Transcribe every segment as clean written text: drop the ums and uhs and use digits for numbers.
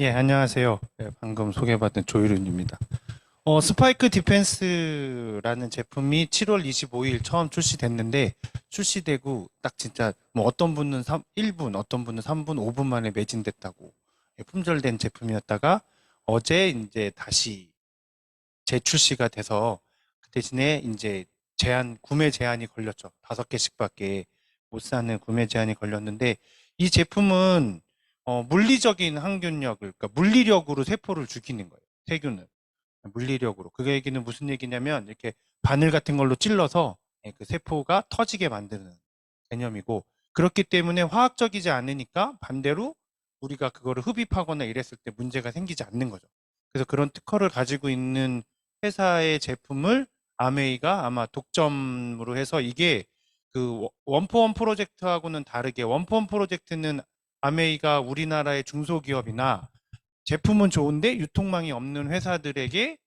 예, 안녕하세요. 예, 방금 소개받은 조유륜입니다. 스파이크 디펜스라는 제품이 7월 25일 처음 출시됐는데, 출시되고 딱 진짜 뭐 어떤 분은 1분, 어떤 분은 3분, 5분 만에 매진됐다고 품절된 제품이었다가 어제 이제 다시 재출시가 돼서 그 대신에 이제 구매 제한이 걸렸죠. 5개씩밖에 못 사는 구매 제한이 걸렸는데 이 제품은 물리적인 항균력을, 그러니까 물리력으로 세포를 죽이는 거예요. 세균을. 물리력으로. 그 얘기는 무슨 얘기냐면 이렇게 바늘 같은 걸로 찔러서 그 세포가 터지게 만드는 개념이고 그렇기 때문에 화학적이지 않으니까 반대로 우리가 그거를 흡입하거나 이랬을 때 문제가 생기지 않는 거죠. 그래서 그런 특허를 가지고 있는 회사의 제품을 아메이가 아마 독점으로 해서 이게 그 원포원 프로젝트하고는 다르게 원포원 프로젝트는 아메이가 우리나라의 중소기업이나 제품은 좋은데 유통망이 없는 회사들에게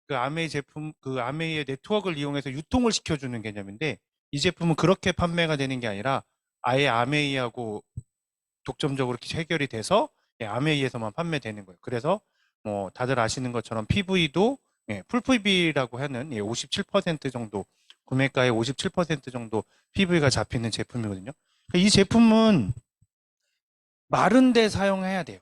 그 아메이의 네트워크를 이용해서 유통을 시켜주는 개념인데 이 제품은 그렇게 판매가 되는 게 아니라 아예 아메이하고 독점적으로 이렇게 해결이 돼서 아메이에서만 판매되는 거예요. 그래서 뭐 다들 아시는 것처럼 PV도 풀 PV라고 하는 57% 정도 구매가의 57% 정도 PV가 잡히는 제품이거든요. 이 제품은 마른 데 사용해야 돼요.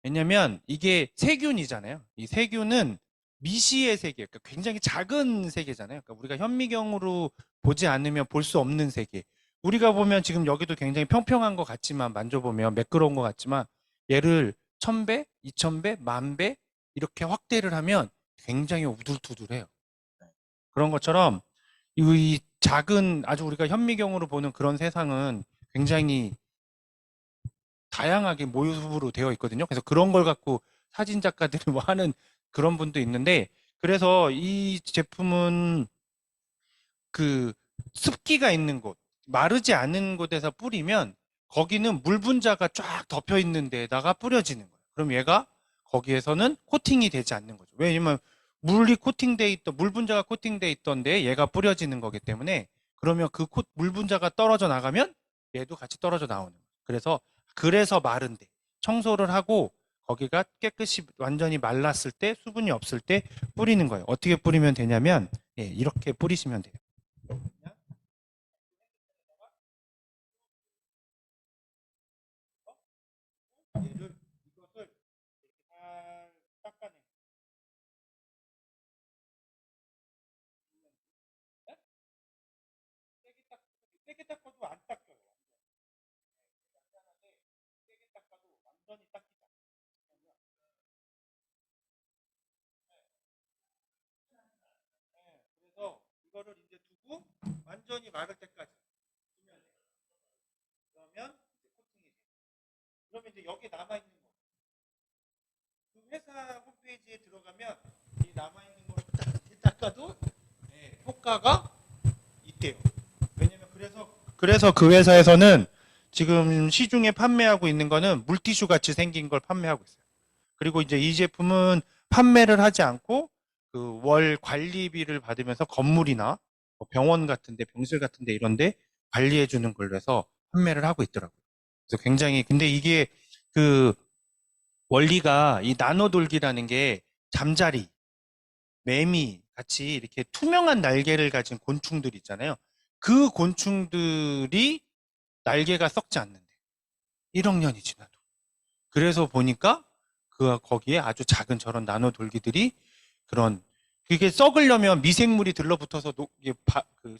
왜냐면 이게 세균이잖아요. 이 세균은 미시의 세계, 그러니까 굉장히 작은 세계잖아요. 그러니까 우리가 현미경으로 보지 않으면 볼 수 없는 세계. 우리가 보면 지금 여기도 굉장히 평평한 것 같지만 만져보면 매끄러운 것 같지만 얘를 1000배, 2000배, 10,000배 이렇게 확대를 하면 굉장히 우둘투둘해요. 그런 것처럼 이 작은 아주 우리가 현미경으로 보는 그런 세상은 굉장히 다양하게 모습으로 되어 있거든요. 그래서 그런 걸 갖고 사진 작가들이 뭐 하는 그런 분도 있는데, 그래서 이 제품은 그 습기가 있는 곳, 마르지 않은 곳에서 뿌리면 거기는 물 분자가 쫙 덮여 있는 데다가 뿌려지는 거예요. 그럼 얘가 거기에서는 코팅이 되지 않는 거죠. 왜냐면 물 분자가 코팅돼 있던데 얘가 뿌려지는 거기 때문에 그러면 물 분자가 떨어져 나가면 얘도 같이 떨어져 나오는 거예요. 그래서 마른데 청소를 하고 거기가 깨끗이 완전히 말랐을 때 수분이 없을 때 뿌리는 거예요. 어떻게 뿌리면 되냐면 이렇게 뿌리시면 돼요. 얘를 이것을 잘 닦아내는 거예요. 세게 닦 세게 닦아도 안 닦여요. 간단하게 세게 닦아도 완전히 닦이지 않거든요. 그래서 이거를 이제 두고 완전히 마를 때까지 두면 돼요. 그러면 이제 코팅이 돼요. 그러면 이제 여기에 남아 있는 거. 그 회사 홈페이지에 들어가면 이 남아 있는 거를 딱 닦아도 효과가 있대요. 왜냐면 그래서 그 회사에서는 지금 시중에 판매하고 있는 거는 물티슈 같이 생긴 걸 판매하고 있어요. 그리고 이제 이 제품은 판매를 하지 않고 그 월 관리비를 받으면서 건물이나 뭐 병원 같은데, 병실 같은데 이런데 관리해 주는 걸로 해서 판매를 하고 있더라고요. 그래서 굉장히 근데 이게 그 원리가 이 나노돌기라는 게 잠자리, 매미 같이 이렇게 투명한 날개를 가진 곤충들 있잖아요. 그 곤충들이 날개가 썩지 않는데 1억 년이 지나도. 그래서 보니까 거기에 아주 작은 저런 나노 돌기들이 그런 그게 썩으려면 미생물이 들러붙어서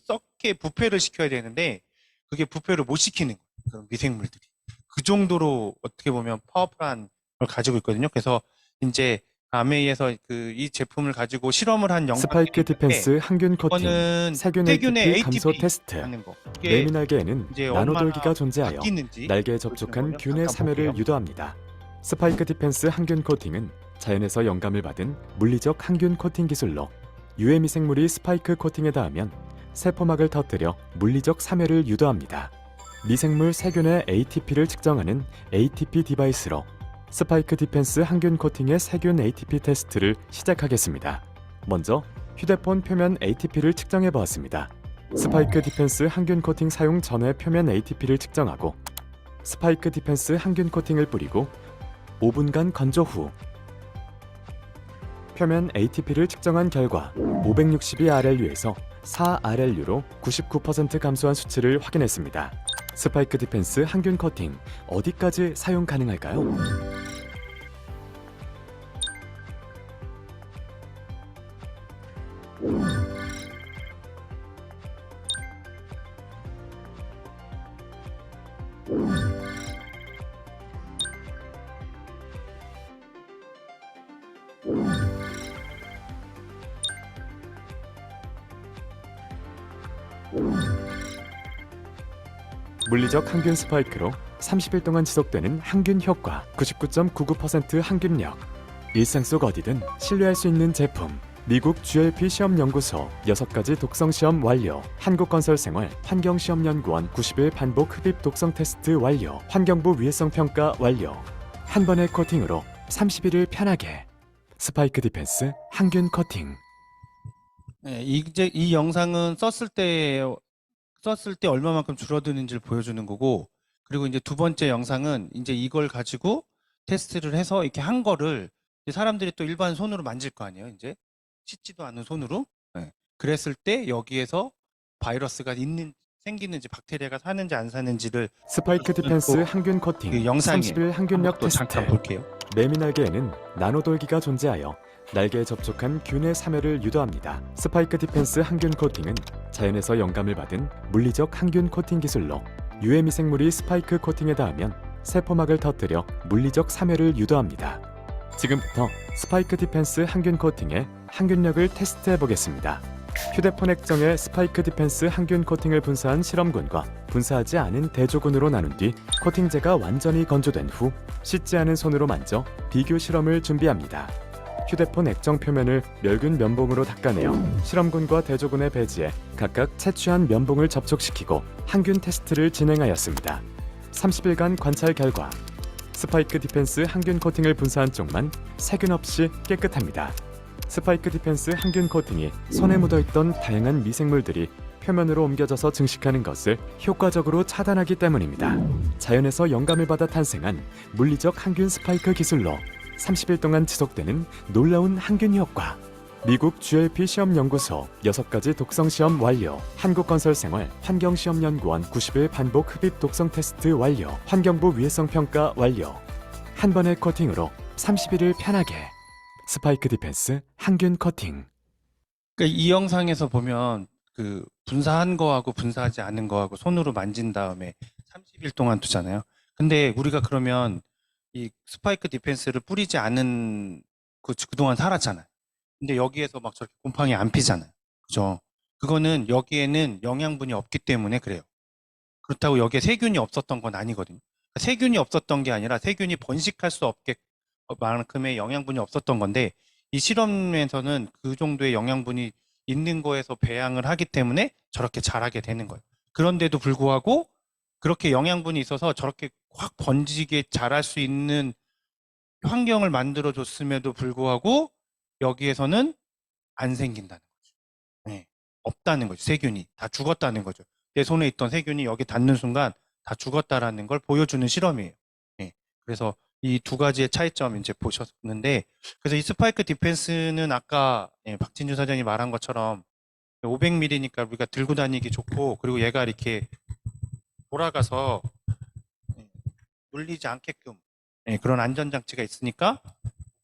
썩게 부패를 시켜야 되는데 그게 부패를 못 시키는 거예요. 그런 미생물들이. 그 정도로 어떻게 보면 파워풀한 걸 가지고 있거든요. 그래서 이제 아메이에서 이 제품을 가지고 실험을 한 영상들이 스파이크 있는데 디펜스 항균 코팅, 이거는 세균 세균의 ATP 감소 ATP 테스트. 하는 거. 이게 매미 날개에는 이제 얼마나 나노돌기가 존재하여 바뀌는지 날개에 보여주는 접촉한 거예요. 균의 잠깐 볼게요. 사멸을 유도합니다. 스파이크 디펜스 항균 코팅은 자연에서 영감을 받은 물리적 항균 코팅 기술로 유해 미생물이 스파이크 코팅에 닿으면 세포막을 터뜨려 물리적 사멸을 유도합니다. 미생물 세균의 ATP를 측정하는 ATP 디바이스로 스파이크 디펜스 항균 코팅의 세균 ATP 테스트를 시작하겠습니다. 먼저 휴대폰 표면 ATP를 측정해 보았습니다. 스파이크 디펜스 항균 코팅 사용 전에 표면 ATP를 측정하고 스파이크 디펜스 항균 코팅을 뿌리고 5분간 건조 후 표면 ATP를 측정한 결과 562RLU에서 4RLU로 99% 감소한 수치를 확인했습니다. 스파이크 디펜스 항균 코팅 어디까지 사용 가능할까요? 물리적 항균 스파이크로 30일 동안 지속되는 항균 효과 99.99% 항균력 일상 속 어디든 신뢰할 수 있는 제품 미국 GLP 시험연구소 6가지 독성 시험 완료 한국건설생활 환경시험연구원 90일 반복 흡입 독성 테스트 완료 환경부 위해성 평가 완료 한 번의 코팅으로 31일 편하게 스파이크 디펜스 항균 코팅 네, 이제 이 영상은 썼을 때 얼마만큼 줄어드는지를 보여주는 거고, 그리고 이제 두 번째 영상은 이제 이걸 가지고 테스트를 해서 이렇게 한 거를 이제 사람들이 또 일반 손으로 만질 거 아니에요, 이제 씻지도 않은 손으로. 네. 그랬을 때 여기에서 바이러스가 생기는지 박테리아가 사는지 안 사는지를 스파이크 디펜스 항균 코팅 그 영상에 30일 항균력 또 테스트 잠깐 볼게요. 매미날개에는 나노돌기가 존재하여 날개에 접촉한 균의 사멸을 유도합니다. 스파이크 디펜스 항균 코팅은 자연에서 영감을 받은 물리적 항균 코팅 기술로 유해 미생물이 스파이크 코팅에 닿으면 세포막을 터뜨려 물리적 사멸을 유도합니다. 지금부터 스파이크 디펜스 항균 코팅의 항균력을 테스트해 보겠습니다. 휴대폰 액정에 스파이크 디펜스 항균 코팅을 분사한 실험군과 분사하지 않은 대조군으로 나눈 뒤 코팅제가 완전히 건조된 후 씻지 않은 손으로 만져 비교 실험을 준비합니다. 휴대폰 액정 표면을 멸균 면봉으로 닦아내어 실험군과 대조군의 배지에 각각 채취한 면봉을 접촉시키고 항균 테스트를 진행하였습니다. 30일간 관찰 결과 스파이크 디펜스 항균 코팅을 분사한 쪽만 세균 없이 깨끗합니다. 스파이크 디펜스 항균 코팅이 손에 묻어있던 다양한 미생물들이 표면으로 옮겨져서 증식하는 것을 효과적으로 차단하기 때문입니다. 자연에서 영감을 받아 탄생한 물리적 항균 스파이크 기술로 30일 동안 지속되는 놀라운 항균 효과. 미국 GLP 시험연구소 6가지 독성 시험 완료. 한국건설생활 환경시험연구원 90일 반복 흡입 독성 테스트 완료. 환경부 위해성 평가 완료. 한 번의 코팅으로 31일 편하게. 스파이크 디펜스 항균 코팅. 그러니까 이 영상에서 보면 그 분사한 거하고 분사하지 않은 거하고 손으로 만진 다음에 30일 동안 두잖아요. 근데 우리가 그러면 이 스파이크 디펜스를 뿌리지 않은 그동안 살았잖아요. 근데 여기에서 막 저렇게 곰팡이 안 피잖아요. 그죠? 그거는 여기에는 영양분이 없기 때문에 그래요. 그렇다고 여기에 세균이 없었던 건 아니거든요. 그러니까 세균이 없었던 게 아니라 세균이 번식할 수 없게 만큼의 영양분이 없었던 건데 이 실험에서는 그 정도의 영양분이 있는 거에서 배양을 하기 때문에 저렇게 자라게 되는 거예요. 그런데도 불구하고 그렇게 영양분이 있어서 저렇게 확 번지게 자랄 수 있는 환경을 만들어 줬음에도 불구하고 여기에서는 안 생긴다는 거죠. 네. 없다는 거죠. 세균이 다 죽었다는 거죠. 내 손에 있던 세균이 여기 닿는 순간 다 죽었다라는 걸 보여주는 실험이에요. 네. 그래서 이 두 가지의 차이점 이제 보셨는데, 그래서 이 스파이크 디펜스는 아까 박진주 사장이 말한 것처럼 500ml니까 우리가 들고 다니기 좋고, 그리고 얘가 이렇게 돌아가서 눌리지 않게끔 그런 안전장치가 있으니까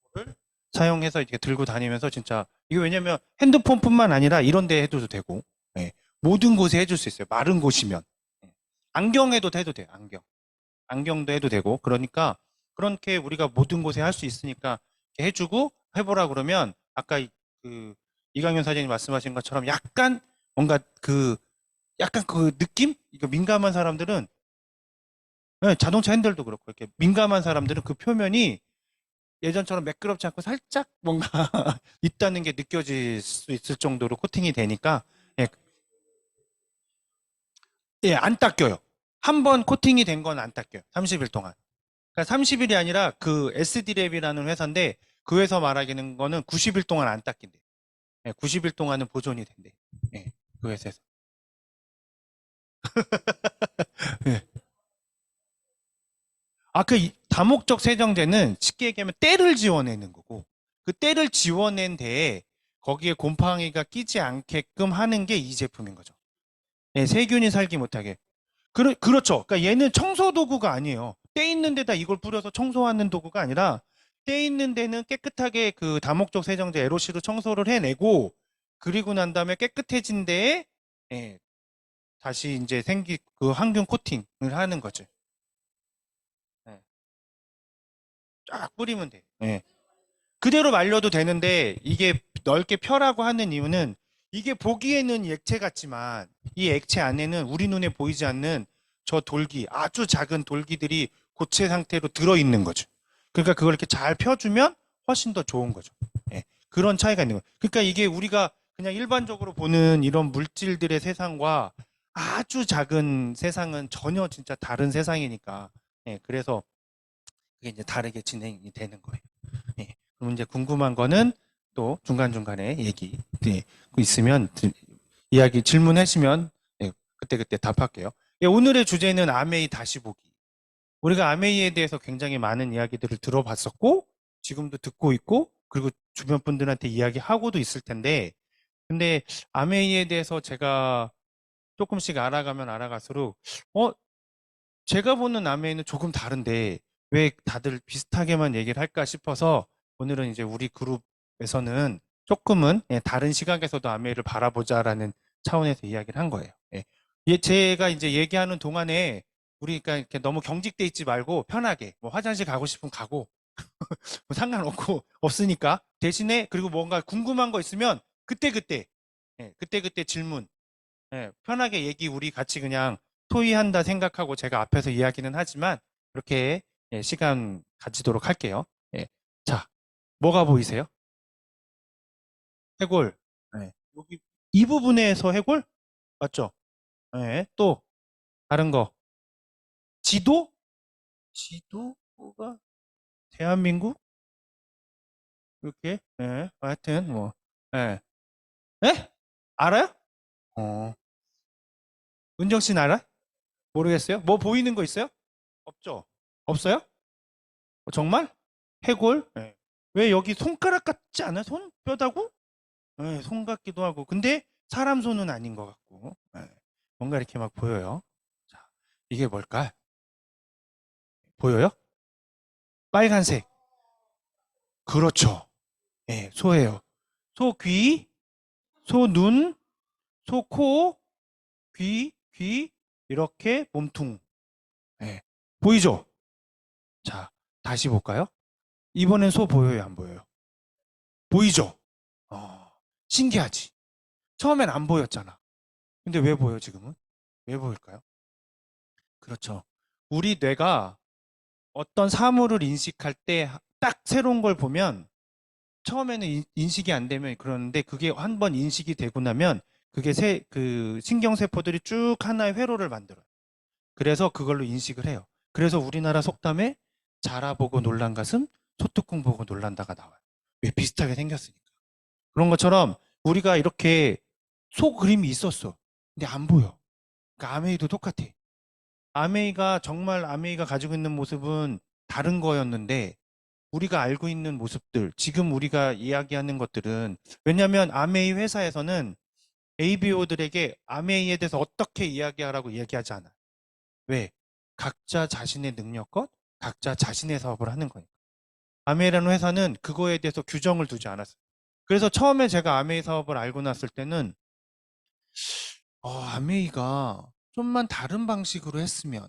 그걸 사용해서 이렇게 들고 다니면서 진짜 이게 왜냐면 핸드폰뿐만 아니라 이런 데 해도 되고 모든 곳에 해줄 수 있어요. 마른 곳이면 안경에도 해도 돼요. 안경도 해도 되고, 그러니까 그렇게 우리가 모든 곳에 할 수 있으니까 이렇게 해주고 해보라 그러면 아까 그 이강현 사장님 말씀하신 것처럼 약간 뭔가 약간 그 느낌? 이거 민감한 사람들은 자동차 핸들도 그렇고 이렇게 민감한 사람들은 그 표면이 예전처럼 매끄럽지 않고 살짝 뭔가 있다는 게 느껴질 수 있을 정도로 코팅이 되니까 안 닦여요. 한 번 코팅이 된 건 안 닦여요. 30일 동안. 그러니까 30일이 아니라 그 SD랩이라는 회사인데 그 회사 말하기는 거는 90일 동안 안 닦인대. 90일 동안은 보존이 된대. 그 회사에서. 예. 다목적 세정제는 쉽게 얘기하면 때를 지워내는 거고, 그 때를 지워낸 데에 거기에 곰팡이가 끼지 않게끔 하는 게 이 제품인 거죠. 예, 세균이 살기 못하게. 그렇죠. 그러니까 얘는 청소 도구가 아니에요. 때 있는 데다 이걸 뿌려서 청소하는 도구가 아니라, 때 있는 데는 깨끗하게 그 다목적 세정제 에로시로 청소를 해내고, 그리고 난 다음에 깨끗해진 데에, 예, 다시 이제 그 항균 코팅을 하는 거죠. 예, 쫙 뿌리면 돼. 예. 그대로 말려도 되는데, 이게 넓게 펴라고 하는 이유는, 이게 보기에는 액체 같지만 이 액체 안에는 우리 눈에 보이지 않는 저 돌기, 아주 작은 돌기들이 고체 상태로 들어있는 거죠. 그러니까 그걸 이렇게 잘 펴주면 훨씬 더 좋은 거죠. 예, 그런 차이가 있는 거예요. 그러니까 이게 우리가 그냥 일반적으로 보는 이런 물질들의 세상과 아주 작은 세상은 전혀 진짜 다른 세상이니까, 예, 그래서 그게 이제 다르게 진행이 되는 거예요. 예, 그럼 이제 궁금한 거는 또 중간중간에 얘기, 네, 있으면 이야기 질문하시면, 예, 그때그때 답할게요. 예, 오늘의 주제는 아메이 다시 보기. 우리가 아메이에 대해서 굉장히 많은 이야기들을 들어봤었고, 지금도 듣고 있고, 그리고 주변 분들한테 이야기하고도 있을 텐데, 근데 아메이에 대해서 제가 조금씩 알아가면 알아갈수록, 제가 보는 아메이는 조금 다른데 왜 다들 비슷하게만 얘기를 할까 싶어서, 오늘은 이제 우리 그룹에서는 조금은, 예, 다른 시각에서도 아메이를 바라보자라는 차원에서 이야기를 한 거예요. 예. 제가 이제 얘기하는 동안에 우리가 이렇게 너무 경직돼 있지 말고 편하게 뭐 화장실 가고 싶으면 가고 뭐 상관없고 없으니까, 대신에 그리고 뭔가 궁금한 거 있으면 그때그때, 예, 그때그때 질문, 예, 편하게 얘기 우리 같이 그냥 토의한다 생각하고 제가 앞에서 이야기는 하지만 그렇게, 예, 시간 가지도록 할게요. 예. 자, 뭐가 보이세요? 해골. 예. 여기 이 부분에서 해골? 맞죠? 예. 또 다른 거. 지도? 지도가 대한민국? 이렇게. 예. 하여튼 뭐. 예. 예? 알아요? 어. 은정 씨는 알아? 모르겠어요? 뭐 보이는 거 있어요? 없죠? 없어요? 정말? 해골? 예. 왜 여기 손가락 같지 않아? 손? 뼈다구? 예, 손 같기도 하고. 근데 사람 손은 아닌 것 같고. 예. 뭔가 이렇게 막 보여요. 자, 이게 뭘까? 보여요? 빨간색. 그렇죠. 예, 소예요. 소 귀, 소 눈, 소 코, 귀, 이렇게 몸통. 예. 보이죠? 자, 다시 볼까요? 이번엔 소 보여요, 안 보여요? 보이죠? 어, 신기하지? 처음엔 안 보였잖아. 근데 왜 보여, 지금은? 왜 보일까요? 그렇죠. 우리 뇌가 어떤 사물을 인식할 때 딱 새로운 걸 보면 처음에는 인식이 안 되면 그러는데, 그게 한번 인식이 되고 나면 그게 그 신경세포들이 쭉 하나의 회로를 만들어요. 그래서 그걸로 인식을 해요. 그래서 우리나라 속담에 자라보고 놀란 가슴, 소뚜껑 보고 놀란다가 나와요. 왜? 비슷하게 생겼으니까. 그런 것처럼 우리가 이렇게 소 그림이 있었어. 근데 안 보여. 그러니까 아메이도 똑같아. 아메이가 가지고 있는 모습은 다른 거였는데, 우리가 알고 있는 모습들, 지금 우리가 이야기하는 것들은, 왜냐하면 아메이 회사에서는 ABO들에게 아메이에 대해서 어떻게 이야기하라고 얘기하지 않아. 왜? 각자 자신의 능력껏 각자 자신의 사업을 하는 거니까. 아메이라는 회사는 그거에 대해서 규정을 두지 않았어요. 그래서 처음에 제가 아메이 사업을 알고 났을 때는, 아메이가 좀만 다른 방식으로 했으면.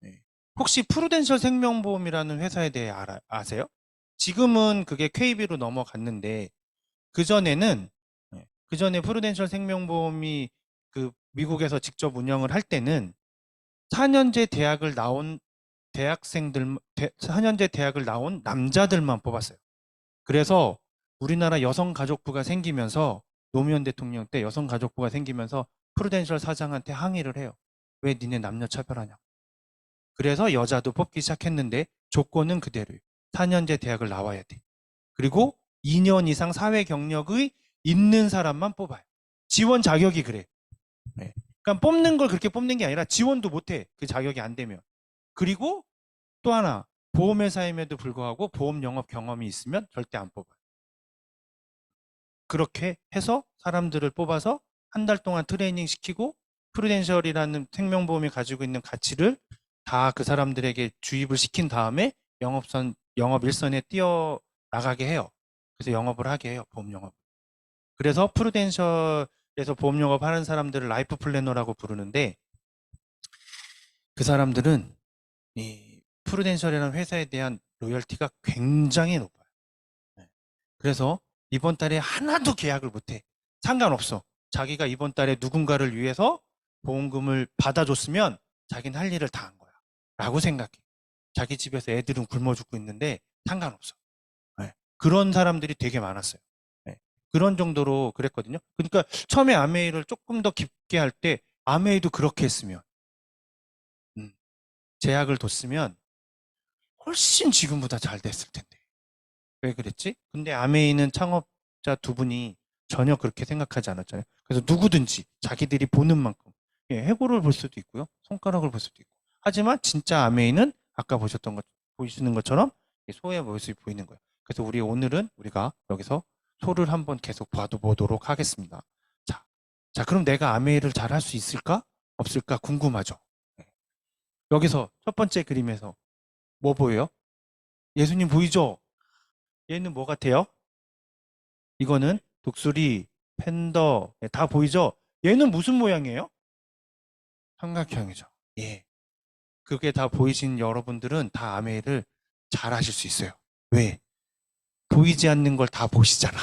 네. 혹시 프루덴셜 생명보험이라는 회사에 대해 아세요? 지금은 그게 KB로 넘어갔는데, 그전에는, 네, 그전에 프루덴셜 생명보험이 그 미국에서 직접 운영을 할 때는 4년제 대학을 나온 4년제 대학을 나온 남자들만 뽑았어요. 그래서 우리나라 여성가족부가 생기면서, 노무현 대통령 때 여성가족부가 생기면서 프루덴셜 사장한테 항의를 해요. 왜 니네 남녀 차별하냐. 그래서 여자도 뽑기 시작했는데 조건은 그대로예요. 4년제 대학을 나와야 돼. 그리고 2년 이상 사회 경력의 있는 사람만 뽑아요. 지원 자격이 그래. 네. 그러니까 뽑는 걸 그렇게 뽑는 게 아니라 지원도 못해. 그 자격이 안 되면. 그리고 또 하나, 보험회사임에도 불구하고 보험 영업 경험이 있으면 절대 안 뽑아요. 그렇게 해서 사람들을 뽑아서 한 달 동안 트레이닝 시키고 프루덴셜이라는 생명보험이 가지고 있는 가치를 다 그 사람들에게 주입을 시킨 다음에 영업 일선에 뛰어 나가게 해요. 그래서 영업을 하게 해요. 보험 영업. 그래서 프루덴셜에서 보험 영업 하는 사람들을 라이프 플래너라고 부르는데, 그 사람들은 이 프루덴셜이라는 회사에 대한 로열티가 굉장히 높아요. 네. 그래서 이번 달에 하나도 계약을 못해. 상관없어. 자기가 이번 달에 누군가를 위해서 보험금을 받아줬으면 자기는 할 일을 다 한 거야. 라고 생각해. 자기 집에서 애들은 굶어 죽고 있는데 상관없어. 네. 그런 사람들이 되게 많았어요. 네. 그런 정도로 그랬거든요. 그러니까 처음에 아메이를 조금 더 깊게 할 때 아메이도 그렇게 했으면, 제약을 뒀으면 훨씬 지금보다 잘 됐을 텐데. 왜 그랬지? 근데 아메이는 창업자 두 분이 전혀 그렇게 생각하지 않았잖아요. 그래서 누구든지 자기들이 보는 만큼, 해고를 볼 수도 있고요. 손가락을 볼 수도 있고. 하지만 진짜 아메이는 아까 보시는 것처럼 소의 모습이 보이는 거예요. 그래서 오늘은 우리가 여기서 소를 한번 계속 봐보도록 하겠습니다. 자, 자, 그럼 내가 아메이를 잘 할 수 있을까? 없을까? 궁금하죠? 네. 여기서 첫 번째 그림에서 뭐 보여요? 예수님 보이죠? 얘는 뭐 같아요? 이거는 독수리, 팬더, 다 보이죠? 얘는 무슨 모양이에요? 삼각형이죠. 예. 그게 다 보이신 여러분들은 다 아메이를 잘 하실 수 있어요. 왜? 보이지 않는 걸 다 보시잖아.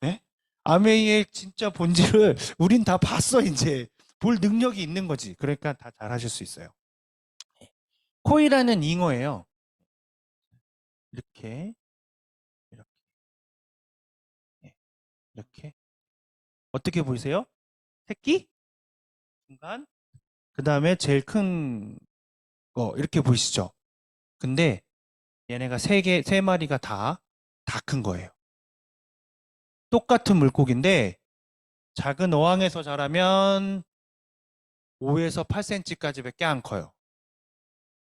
예? 아메이의 진짜 본질을 우린 다 봤어, 이제. 볼 능력이 있는 거지. 그러니까 다 잘 하실 수 있어요. 코이라는 잉어예요. 이렇게, 이렇게, 예, 이렇게. 어떻게 보이세요? 새끼? 중간? 그 다음에 제일 큰 거, 이렇게 보이시죠? 근데 얘네가 세 마리가 다 큰 거예요. 똑같은 물고기인데 작은 어항에서 자라면 5에서 8cm까지밖에 안 커요.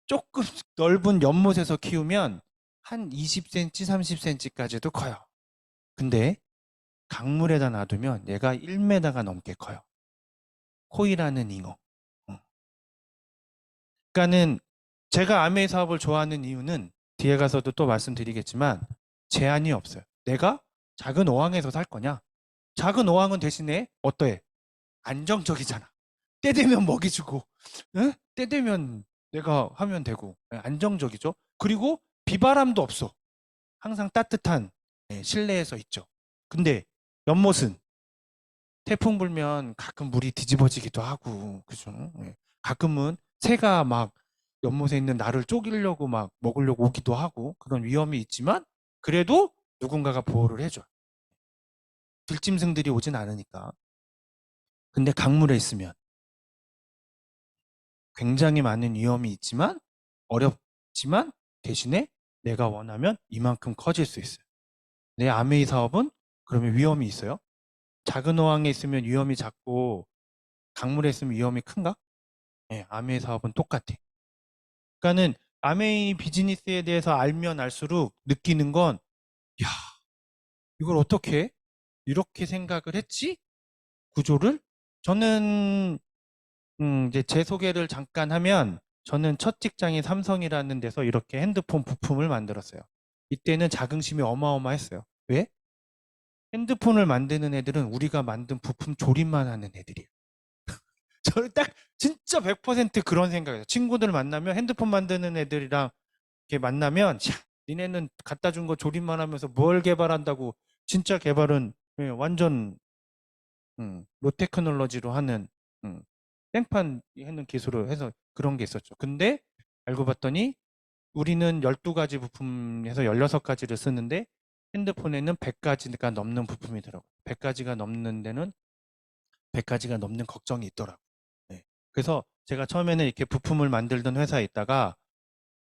조금 넓은 연못에서 키우면 한 20cm, 30cm까지도 커요. 근데 강물에다 놔두면 얘가 1m가 넘게 커요. 코이라는 잉어. 그러니까는 제가 아메이 사업을 좋아하는 이유는 뒤에 가서도 또 말씀드리겠지만 제한이 없어요. 내가 작은 어항에서 살 거냐? 작은 어항은 대신에 어떠해? 안정적이잖아. 때 되면 먹이 주고, 응? 때 되면 내가 하면 되고, 안정적이죠. 그리고 비바람도 없어. 항상 따뜻한 실내에서 있죠. 근데 연못은 태풍 불면 가끔 물이 뒤집어지기도 하고, 그죠? 가끔은 새가 막 연못에 있는 나를 쪼개려고 막 먹으려고 오기도 하고 그런 위험이 있지만 그래도 누군가가 보호를 해줘요. 들짐승들이 오진 않으니까. 근데 강물에 있으면 굉장히 많은 위험이 있지만 어렵지만 대신에 내가 원하면 이만큼 커질 수 있어요. 내 아메이 사업은 그러면 위험이 있어요? 작은 어항에 있으면 위험이 작고 강물에 있으면 위험이 큰가? 네, 아메이 사업은 똑같아. 그러니까는 아메이 비즈니스에 대해서 알면 알수록 느끼는 건, 야, 이걸 어떻게 이렇게 생각을 했지? 구조를? 저는 이제 제 소개를 잠깐 하면 저는 첫 직장이 삼성이라는 데서 이렇게 핸드폰 부품을 만들었어요. 이때는 자긍심이 어마어마했어요. 왜? 핸드폰을 만드는 애들은 우리가 만든 부품 조립만 하는 애들이에요. 저는 딱 진짜 100% 그런 생각이에요. 친구들 만나면 핸드폰 만드는 애들이랑 이렇게 만나면 야, 니네는 갖다 준 거 조립만 하면서 뭘 개발한다고 진짜 개발은 완전 로테크놀로지로 하는 땡판 하는 기술을 해서 그런 게 있었죠. 근데 알고 봤더니 우리는 12가지 부품에서 16가지를 쓰는데 핸드폰에는 100가지가 넘는 부품이 더라고요. 100가지가 넘는 데는 100가지가 넘는 걱정이 있더라고요. 네. 그래서 제가 처음에는 이렇게 부품을 만들던 회사에 있다가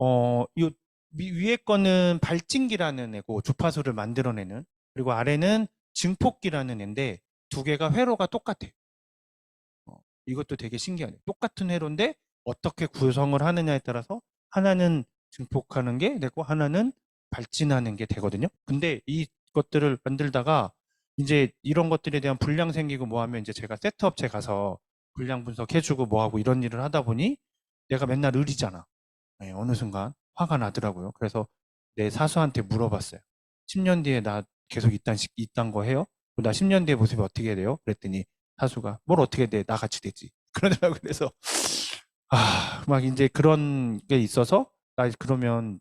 요 위에 거는 발진기라는 애고 주파수를 만들어내는, 그리고 아래는 증폭기라는 애인데 두 개가 회로가 똑같아요. 이것도 되게 신기하네요. 똑같은 회로인데 어떻게 구성을 하느냐에 따라서 하나는 증폭하는 게 되고 하나는 발진하는 게 되거든요. 근데 이것들을 만들다가 이제 이런 것들에 대한 불량 생기고 뭐 하면 이제 제가 세트업체 가서 불량 분석해주고 뭐 하고 이런 일을 하다 보니 내가 맨날 의리잖아. 네, 어느 순간 화가 나더라고요. 그래서 내 사수한테 물어봤어요. 10년 뒤에 나 계속 이딴 거 해요? 나 10년 뒤에 모습이 어떻게 돼요? 그랬더니 사수가 뭘 어떻게 돼? 나같이 되지. 그러더라고요. 그래서 막 이제 그런 게 있어서 나 그러면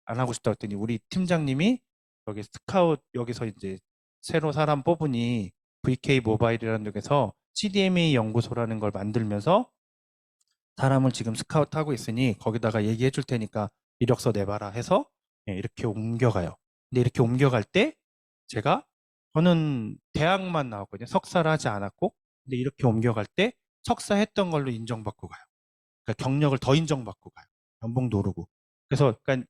안 하고 싶다 했더니 우리 팀장님이 여기 스카웃 여기서 이제 새로 사람 뽑으니 VK 모바일이라는 데서 CDMA 연구소라는 걸 만들면서 사람을 지금 스카우트하고 있으니 거기다가 얘기해 줄 테니까 이력서 내봐라 해서 예, 이렇게 옮겨가요. 근데 이렇게 옮겨갈 때 저는 대학만 나왔거든요. 석사를 하지 않았고 근데 이렇게 옮겨갈 때 석사 했던 걸로 인정받고 가요. 그러니까 경력을 더 인정받고 가요. 연봉도 오르고. 그래서 그러니까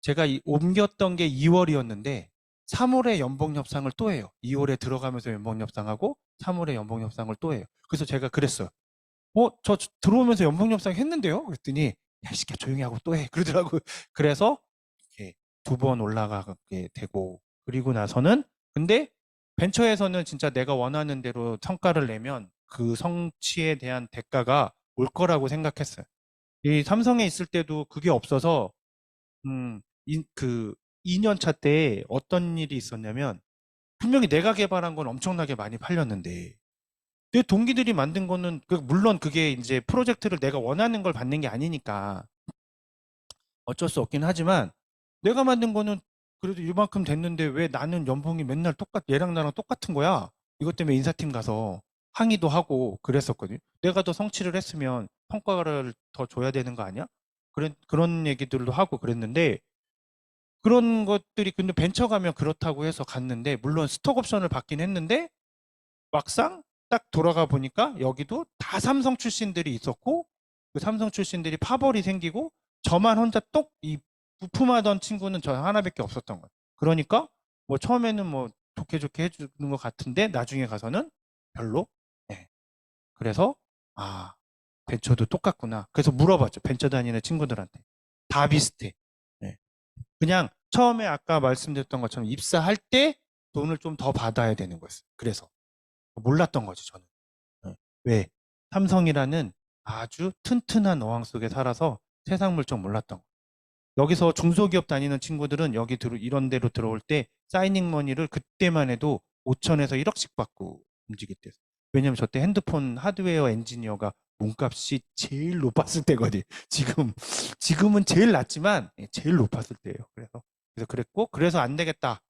제가 옮겼던 게 2월이었는데 3월에 연봉 협상을 또 해요. 2월에 들어가면서 연봉 협상하고 3월에 연봉 협상을 또 해요. 그래서 제가 그랬어요. 저 들어오면서 연봉 협상 했는데요? 그랬더니 야, 이 새끼야 조용히 하고 또 해. 그러더라고요. 그래서 이렇게 2번 올라가게 되고 그리고 나서는 근데 벤처에서는 진짜 내가 원하는 대로 성과를 내면 그 성취에 대한 대가가 올 거라고 생각했어요. 이 삼성에 있을 때도 그게 없어서 그 2년 차 때 어떤 일이 있었냐면 분명히 내가 개발한 건 엄청나게 많이 팔렸는데 내 동기들이 만든 거는 물론 그게 이제 프로젝트를 내가 원하는 걸 받는 게 아니니까 어쩔 수 없긴 하지만 내가 만든 거는 그래도 이만큼 됐는데 왜 나는 연봉이 맨날 얘랑 나랑 똑같은 거야? 이것 때문에 인사팀 가서 항의도 하고 그랬었거든요. 내가 더 성취를 했으면 성과를 더 줘야 되는 거 아니야? 그런 얘기들도 하고 그랬는데 그런 것들이 근데 벤처 가면 그렇다고 해서 갔는데 물론 스톡 옵션을 받긴 했는데 막상 딱 돌아가 보니까 여기도 다 삼성 출신들이 있었고 그 삼성 출신들이 파벌이 생기고 저만 혼자 똑 부품하던 친구는 저 하나밖에 없었던 거예요. 그러니까 뭐 처음에는 뭐 좋게 좋게 해주는 것 같은데 나중에 가서는 별로. 네. 그래서 벤처도 똑같구나. 그래서 물어봤죠. 벤처 다니는 친구들한테. 다 비슷해. 네. 그냥 처음에 아까 말씀드렸던 것처럼 입사할 때 돈을 좀 더 받아야 되는 거였어요. 그래서 몰랐던 거죠, 저는. 네. 왜? 삼성이라는 아주 튼튼한 어항 속에 살아서 세상 물정 몰랐던 거예요. 여기서 중소기업 다니는 친구들은 이런 데로 들어올 때 사이닝 머니를 그때만 해도 5천에서 1억씩 받고 움직였대요. 왜냐면 저때 핸드폰 하드웨어 엔지니어가 몸값이 제일 높았을 때거든요. 지금은 제일 낮지만 제일 높았을 때예요. 그래서 그랬고, 그래서 안 되겠다.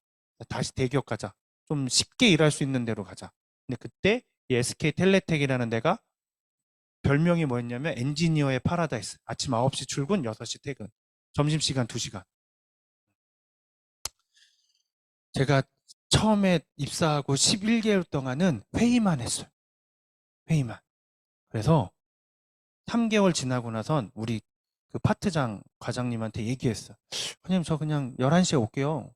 다시 대기업 가자. 좀 쉽게 일할 수 있는 데로 가자. 근데 그때 이 SK 텔레텍이라는 데가 별명이 뭐였냐면 엔지니어의 파라다이스. 아침 9시 출근, 6시 퇴근. 점심시간 2시간. 제가 처음에 입사하고 11개월 동안은 회의만 했어요. 회의만. 그래서 3개월 지나고 나선 우리 그 파트장 과장님한테 얘기했어. 형님, 저 그냥 11시에 올게요.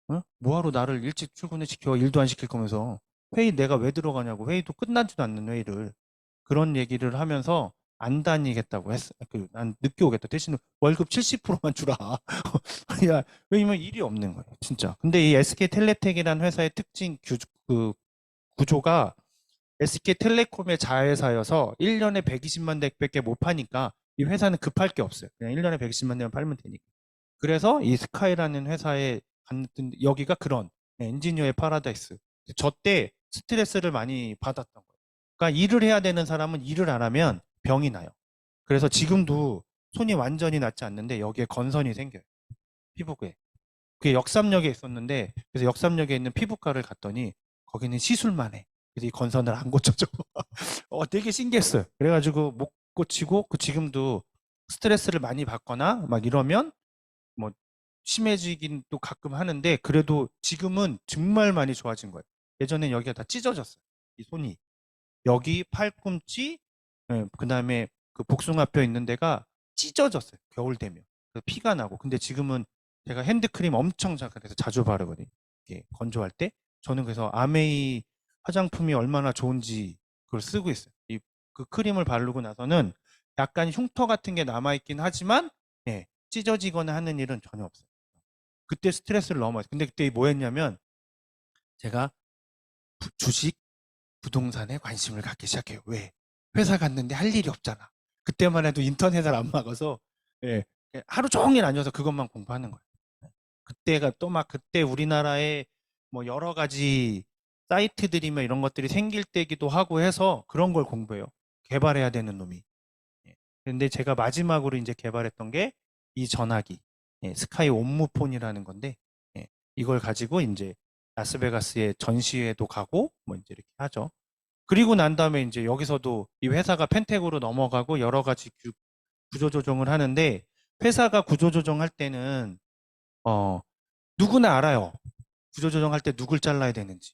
어? 뭐하러 나를 일찍 출근을 시켜? 일도 안 시킬 거면서. 회의 내가 왜 들어가냐고. 회의도 끝나지도 않는 회의를. 그런 얘기를 하면서 안 다니겠다고 했어. 난 늦게 오겠다. 대신 월급 70%만 주라. 야, 왜냐면 일이 없는 거예요. 진짜. 근데 이 SK텔레텍이라는 회사의 그 구조가 SK텔레콤의 자회사여서 1년에 120만 대밖에 못 파니까 이 회사는 급할 게 없어요. 그냥 1년에 120만 대만 팔면 되니까. 그래서 이 스카이라는 회사에 갔던 여기가 그런 엔지니어의 파라다이스. 저 때 스트레스를 많이 받았던 거예요. 그러니까 일을 해야 되는 사람은 일을 안 하면 병이 나요. 그래서 지금도 손이 완전히 낫지 않는데 여기에 건선이 생겨요. 피부에. 그게 역삼역에 있었는데 그래서 역삼역에 있는 피부과를 갔더니 거기는 시술만 해. 그래서 이 건선을 안 고쳐줘. 되게 신기했어요. 그래가지고 못 고치고 지금도 스트레스를 많이 받거나 막 이러면 뭐 심해지긴 또 가끔 하는데 그래도 지금은 정말 많이 좋아진 거예요. 예전엔 여기가 다 찢어졌어요. 이 손이. 여기 팔꿈치, 그다음에 그 복숭아뼈 있는 데가 찢어졌어요. 겨울 되면. 그래서 피가 나고. 근데 지금은 제가 핸드크림 엄청 잘해서 자주 바르거든요. 이게 건조할 때. 저는 그래서 아메이 화장품이 얼마나 좋은지 그걸 쓰고 있어요. 그 크림을 바르고 나서는 약간 흉터 같은 게 남아있긴 하지만 찢어지거나 하는 일은 전혀 없어요. 그때 스트레스를 너무 많이. 근데 그때 뭐 했냐면 제가 주식, 부동산에 관심을 갖기 시작해요. 왜? 회사 갔는데 할 일이 없잖아. 그때만 해도 인터넷을 안 막아서 예, 하루 종일 앉아서 그것만 공부하는 거예요. 그때가 또 막 그때 우리나라에 뭐 여러 가지 사이트들이며 이런 것들이 생길 때기도 하고 해서 그런 걸 공부해요. 개발해야 되는 놈이. 예. 근데 제가 마지막으로 이제 개발했던 게 이 전화기, 예, 스카이 옴무폰이라는 건데, 예, 이걸 가지고 이제 라스베가스의 전시회도 가고 뭐 이제 이렇게 하죠. 그리고 난 다음에 이제 여기서도 이 회사가 펜텍으로 넘어가고 여러 가지 구조 조정을 하는데 회사가 구조 조정할 때는 어, 누구나 알아요. 구조 조정할 때 누굴 잘라야 되는지.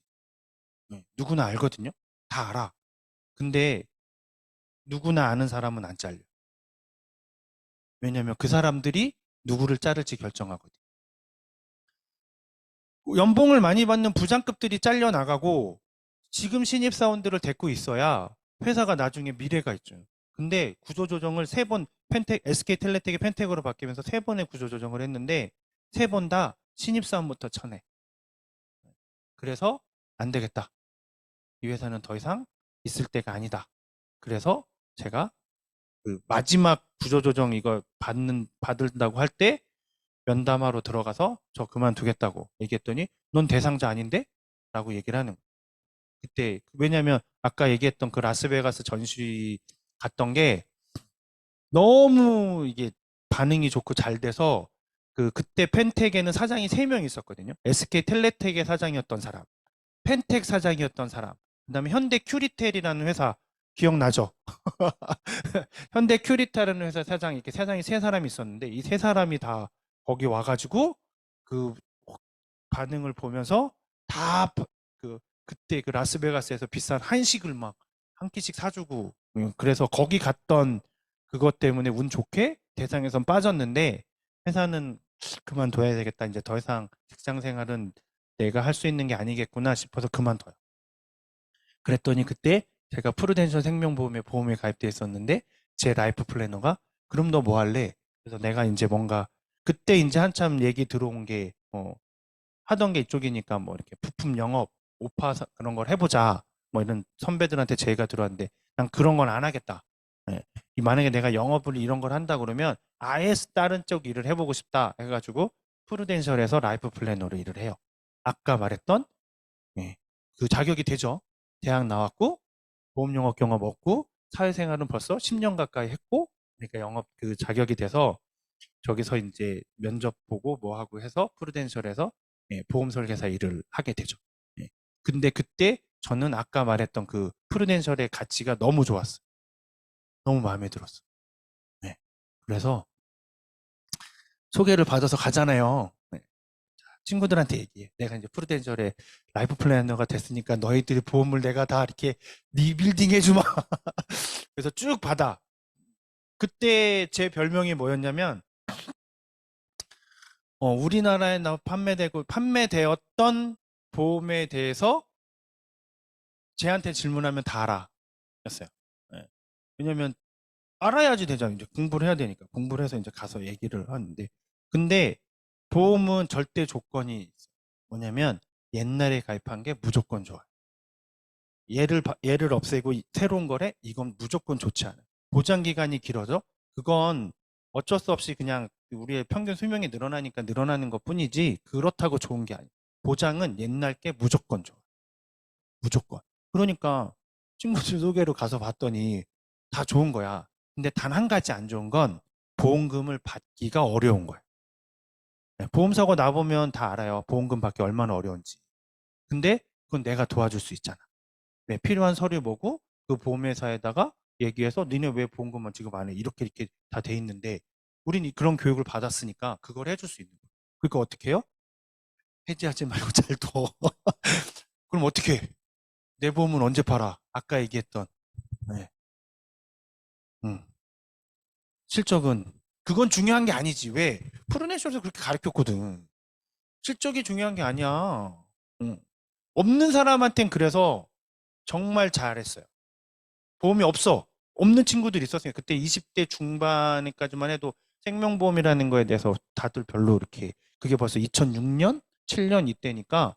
네, 누구나 알거든요. 다 알아. 근데 누구나 아는 사람은 안 잘려. 왜냐면 그 사람들이 누구를 자를지 결정하거든. 연봉을 많이 받는 부장급들이 잘려 나가고 지금 신입사원들을 데리고 있어야 회사가 나중에 미래가 있죠. 근데 구조조정을 세 번, SK텔레텍이 펜텍으로 바뀌면서 세 번의 구조조정을 했는데 세 번 다 신입사원부터 쳐내. 그래서 안 되겠다. 이 회사는 더 이상 있을 때가 아니다. 그래서 제가 그 마지막 구조조정 이거 받는다고 할 때 면담하러 들어가서 저 그만두겠다고 얘기했더니 넌 대상자 아닌데? 라고 얘기를 하는 거예요. 그때 왜냐면 아까 얘기했던 그 라스베가스 전시 갔던 게 너무 이게 반응이 좋고 잘 돼서 그때 펜텍에는 사장이 3명 있었거든요. SK 텔레텍의 사장이었던 사람, 펜텍 사장이었던 사람, 그다음에 현대 큐리텔이라는 회사 기억나죠? 현대 큐리텔이라는 회사 사장이 이렇게 사장이 3사람이 있었는데 이 3사람이 다 거기 와가지고 그 반응을 보면서 다 그때 그 라스베가스에서 비싼 한식을 막 한 끼씩 사주고 그래서 거기 갔던 그것 때문에 운 좋게 대상에선 빠졌는데 회사는 그만둬야 되겠다. 이제 더 이상 직장 생활은 내가 할 수 있는 게 아니겠구나 싶어서 그만둬요. 그랬더니 그때 제가 프루덴셜 생명보험에 보험에 가입돼 있었는데 제 라이프 플래너가 그럼 너 뭐 할래? 그래서 내가 이제 뭔가 그때 이제 한참 얘기 들어온 게 하던 게 이쪽이니까 뭐 이렇게 부품 영업, 오파 그런 걸 해보자. 뭐 이런 선배들한테 제의가 들어왔는데 난 그런 건 안 하겠다. 예. 만약에 내가 영업을 이런 걸 한다 그러면 아예 다른 쪽 일을 해보고 싶다 해가지고 프루덴셜에서 라이프 플래너로 일을 해요. 아까 말했던 예. 그 자격이 되죠. 대학 나왔고 보험 영업 경험 없고 사회생활은 벌써 10년 가까이 했고 그러니까 영업 그 자격이 돼서 저기서 이제 면접 보고 뭐 하고 해서 프루덴셜에서 예, 보험 설계사 일을 하게 되죠. 예. 근데 그때 저는 아까 말했던 그 프루덴셜의 가치가 너무 좋았어요. 너무 마음에 들었어요. 예. 그래서 소개를 받아서 가잖아요. 네. 친구들한테 얘기해. 내가 이제 프루덴셜의 라이프 플래너가 됐으니까 너희들이 보험을 내가 다 이렇게 리빌딩 해주마. 그래서 쭉 받아. 그때 제 별명이 뭐였냐면 우리나라에 판매되었던 보험에 대해서 쟤한테 질문하면 다 알아. 였어요. 예. 왜냐면 알아야지 되잖아요. 이제 공부를 해야 되니까. 공부를 해서 이제 가서 얘기를 하는데. 근데 보험은 절대 조건이 있어요. 뭐냐면 옛날에 가입한 게 무조건 좋아요. 얘를 없애고 새로운 거래? 이건 무조건 좋지 않아요. 보장 기간이 길어져? 그건 어쩔 수 없이 그냥 우리의 평균 수명이 늘어나니까 늘어나는 것 뿐이지 그렇다고 좋은 게 아니에요. 보장은 옛날 게 무조건 좋아. 무조건. 그러니까 친구들 소개로 가서 봤더니 다 좋은 거야. 근데 단 한 가지 안 좋은 건 보험금을 받기가 어려운 거야. 보험사고 나보면 다 알아요. 보험금 받기 얼마나 어려운지. 근데 그건 내가 도와줄 수 있잖아. 네, 필요한 서류 보고 그 보험회사에다가 얘기해서 니네 왜 보험금만 지급 안 해? 이렇게 다 돼 있는데 우린 그런 교육을 받았으니까 그걸 해줄 수 있는 거야. 그러니까 어떻게 해요? 해지하지 말고 잘 둬. 그럼 어떻게 해? 내 보험은 언제 팔아? 아까 얘기했던 네. 실적은 그건 중요한 게 아니지. 왜? 프로네셔에서 그렇게 가르쳤거든. 실적이 중요한 게 아니야. 응. 없는 사람한텐 그래서 정말 잘했어요. 보험이 없어. 없는 친구들이 있었어요. 그때 20대 중반까지만 해도 생명보험이라는 거에 대해서 다들 별로 이렇게 그게 벌써 2006년, 7년 이때니까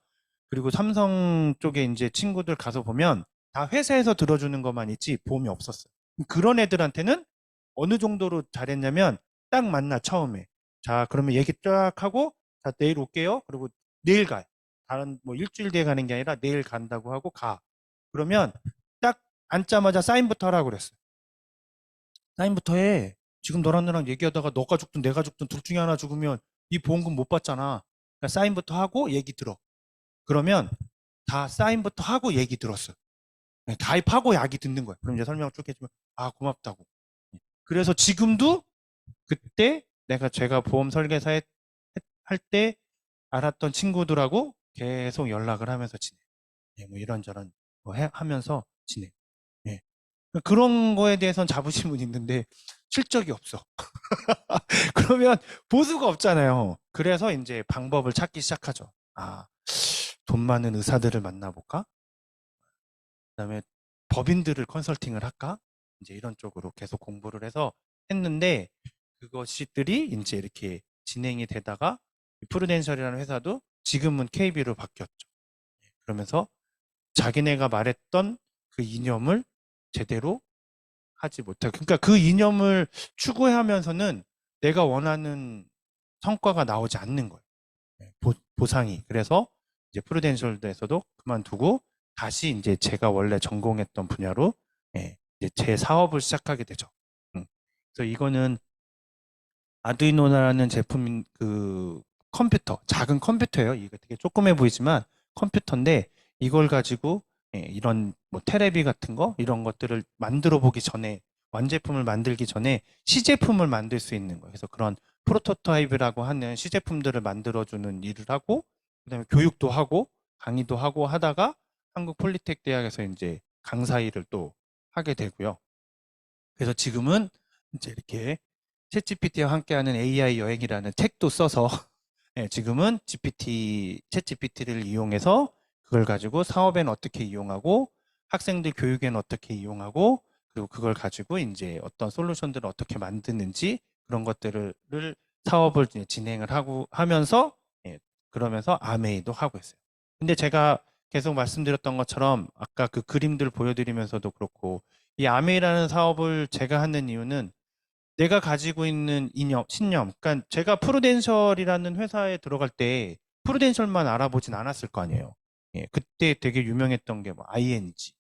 그리고 삼성 쪽에 이제 친구들 가서 보면 다 회사에서 들어주는 것만 있지 보험이 없었어요. 그런 애들한테는 어느 정도로 잘했냐면 딱 만나 처음에 자 그러면 얘기 쫙 하고 자 내일 올게요. 그리고 내일 가요. 다른 뭐 일주일 뒤에 가는 게 아니라 내일 간다고 하고 가. 그러면 딱 앉자마자 사인부터 하라고 그랬어요. 사인부터 해. 지금 너랑 나랑 얘기하다가 너가 죽든 내가 죽든 둘 중에 하나 죽으면 이 보험금 못 받잖아. 그러니까 사인부터 하고 얘기 들어. 그러면 다 사인부터 하고 얘기 들었어요. 네, 가입하고 약이 듣는 거예요. 그럼 이제 설명 쭉 해주면 아 고맙다고. 그래서 지금도 그때 제가 보험 설계사 할 때 알았던 친구들하고 계속 연락을 하면서 지내. 네, 뭐 이런저런 뭐 하면서 지내. 예. 그런 거에 대해서는 자부심은 있는데 실적이 없어. 그러면 보수가 없잖아요. 그래서 이제 방법을 찾기 시작하죠. 아, 돈 많은 의사들을 만나볼까? 그다음에 법인들을 컨설팅을 할까? 이제 이런 쪽으로 계속 공부를 해서 했는데 그것들이 이제 이렇게 진행이 되다가 프루덴셜이라는 회사도 지금은 KB로 바뀌었죠. 그러면서 자기네가 말했던 그 이념을 제대로 하지 못하고 그러니까 그 이념을 추구하면서는 내가 원하는 성과가 나오지 않는 거예요. 보상이. 그래서 이제 프루덴셜에서도 그만두고 다시 이제 제가 원래 전공했던 분야로 이제 제 사업을 시작하게 되죠. 그래서 이거는 아두이노라는 제품 그 컴퓨터, 작은 컴퓨터예요. 이게 되게 조그매 보이지만 컴퓨터인데 이걸 가지고 이런 뭐 테레비 같은 거 이런 것들을 만들어 보기 전에 완제품을 만들기 전에 시제품을 만들 수 있는 거예요. 그래서 그런 프로토타입이라고 하는 시제품들을 만들어주는 일을 하고 그다음에 교육도 하고 강의도 하고 하다가 한국 폴리텍 대학에서 이제 강사 일을 또 하게 되고요. 그래서 지금은 이제 이렇게 챗GPT와 함께하는 AI 여행이라는 책도 써서 지금은 챗GPT를 이용해서 그걸 가지고 사업에는 어떻게 이용하고 학생들 교육에는 어떻게 이용하고 그리고 그걸 가지고 이제 어떤 솔루션들을 어떻게 만드는지 그런 것들을 사업을 진행을 하고 하면서 그러면서 아메이도 하고 있어요. 근데 제가 계속 말씀드렸던 것처럼 아까 그 그림들 보여드리면서도 그렇고 이 아메이라는 사업을 제가 하는 이유는 내가 가지고 있는 신념. 그러니까 제가 프루덴셜이라는 회사에 들어갈 때 프루덴셜만 알아보진 않았을 거 아니에요. 그때 되게 유명했던 게 뭐 ING도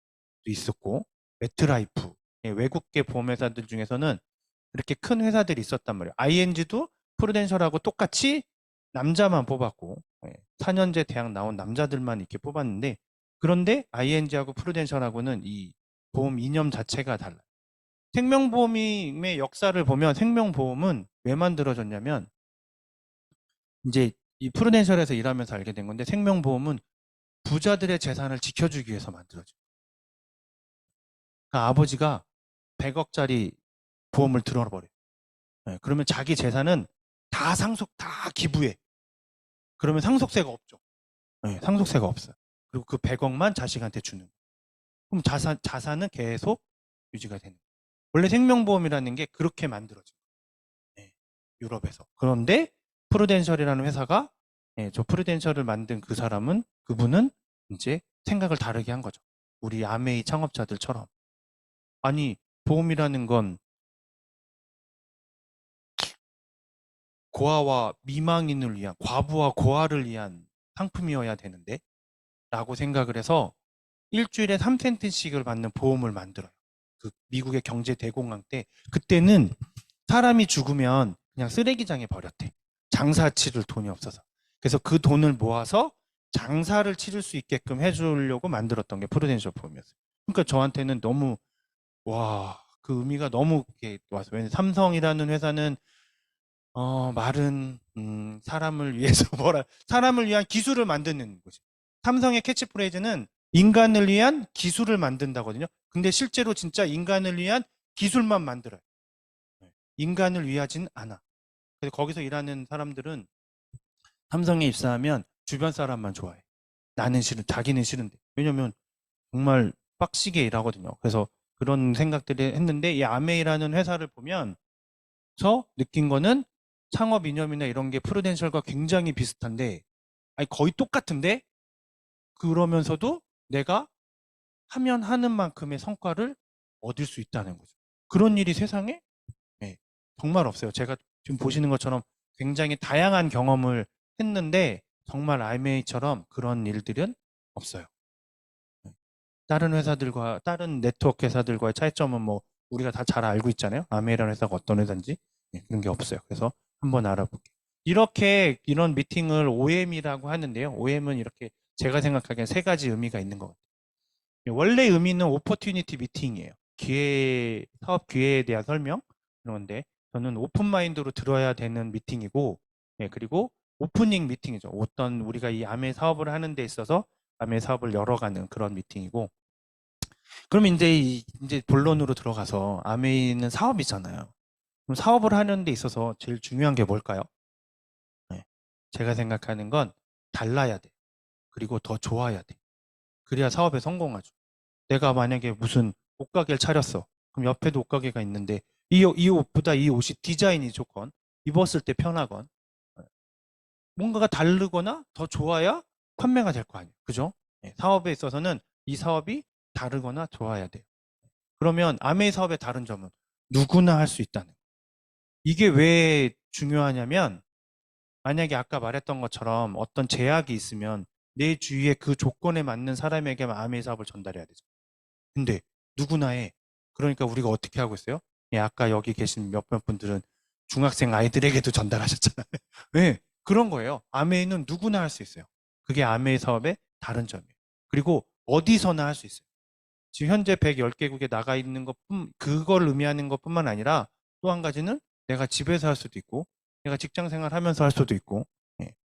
있었고, 메트라이프, 외국계 보험회사들 중에서는 이렇게 큰 회사들이 있었단 말이에요. ING도 프루덴셜하고 똑같이 남자만 뽑았고, 4년제 대학 나온 남자들만 이렇게 뽑았는데, 그런데 ING하고 프루덴셜하고는 이 보험 이념 자체가 달라요. 생명보험의 역사를 보면 생명보험은 왜 만들어졌냐면 이제 이 프루덴셜에서 일하면서 알게 된 건데 생명보험은 부자들의 재산을 지켜주기 위해서 만들어져요. 그러니까 아버지가 100억짜리 보험을 들어버려요. 그러면 자기 재산은 다 다 기부해. 그러면 상속세가 없죠. 상속세가 없어요. 그리고 그 100억만 자식한테 주는 거예요. 그럼 자산은 계속 유지가 되는 거예요. 원래 생명보험이라는 게 그렇게 만들어져요. 유럽에서. 그런데 프루덴셜이라는 회사가 저 프루덴셜을 만든 그분은 이제 생각을 다르게 한 거죠. 우리 아메이 창업자들처럼. 아니, 보험이라는 건 고아와 미망인을 위한, 과부와 고아를 위한 상품이어야 되는데 라고 생각을 해서 일주일에 3센트씩을 받는 보험을 만들어요. 그 미국의 경제 대공황 때 그때는 사람이 죽으면 그냥 쓰레기장에 버렸대. 장사 치를 돈이 없어서. 그래서 그 돈을 모아서 장사를 치를 수 있게끔 해주려고 만들었던 게 프루덴셜 보험이었어요. 그러니까 저한테는 너무 그 의미가 너무 와서 왜냐면 삼성이라는 회사는 말은 사람을 위해서 사람을 위한 기술을 만드는 거지. 삼성의 캐치프레이즈는 인간을 위한 기술을 만든다거든요. 근데 실제로 진짜 인간을 위한 기술만 만들어요. 인간을 위하진 않아. 그래서 거기서 일하는 사람들은 삼성에 입사하면 주변 사람만 좋아해. 나는 싫은, 자기는 싫은데. 왜냐면 정말 빡시게 일하거든요. 그래서 그런 생각들을 했는데 이 아메이라는 회사를 보면 느낀 거는 창업 이념이나 이런 게 프루덴셜과 굉장히 비슷한데, 아니 거의 똑같은데, 그러면서도 내가 하면 하는 만큼의 성과를 얻을 수 있다는 거죠. 그런 일이 세상에 네, 정말 없어요. 제가 지금 보시는 것처럼 굉장히 다양한 경험을 했는데 정말 IMA처럼 그런 일들은 없어요. 네. 다른 회사들과 다른 네트워크 회사들과의 차이점은 뭐 우리가 다 잘 알고 있잖아요. 아메이라는 회사가 어떤 회사인지. 네, 그런 게 없어요. 그래서 한번 알아볼게요. 이렇게 이런 미팅을 OM이라고 하는데요. OM은 이렇게 제가 생각하기엔 세 가지 의미가 있는 것 같아요. 원래 의미는 오퍼튜니티 미팅이에요. 사업 기회에 대한 설명 그런데 저는 오픈 마인드로 들어야 되는 미팅이고, 그리고 오프닝 미팅이죠. 어떤 우리가 이 아메 사업을 하는 데 있어서 아메 사업을 열어가는 그런 미팅이고, 그럼 이제 본론으로 들어가서 아메이는 사업이잖아요. 그럼 사업을 하는 데 있어서 제일 중요한 게 뭘까요? 네, 제가 생각하는 건 달라야 돼. 그리고 더 좋아야 돼. 그래야 사업에 성공하죠. 내가 만약에 무슨 옷가게를 차렸어. 그럼 옆에도 옷가게가 있는데 이 옷보다 이 옷이 디자인이 좋건 입었을 때 편하건 뭔가가 다르거나 더 좋아야 판매가 될 거 아니에요. 그죠? 사업에 있어서는 이 사업이 다르거나 좋아야 돼요. 그러면 아메이 사업의 다른 점은 누구나 할 수 있다는 거예요. 이게 왜 중요하냐면 만약에 아까 말했던 것처럼 어떤 제약이 있으면 내 주위에 그 조건에 맞는 사람에게만 아메이 사업을 전달해야 되죠. 근데 누구나 해. 그러니까 우리가 어떻게 하고 있어요? 아까 여기 계신 몇몇 분들은 중학생 아이들에게도 전달하셨잖아요. 네, 그런 거예요. 아메이는 누구나 할 수 있어요. 그게 아메이 사업의 다른 점이에요. 그리고 어디서나 할 수 있어요. 지금 현재 110개국에 나가 있는 그걸 의미하는 것뿐만 아니라 또 한 가지는 내가 집에서 할 수도 있고, 내가 직장 생활하면서 할 수도 있고,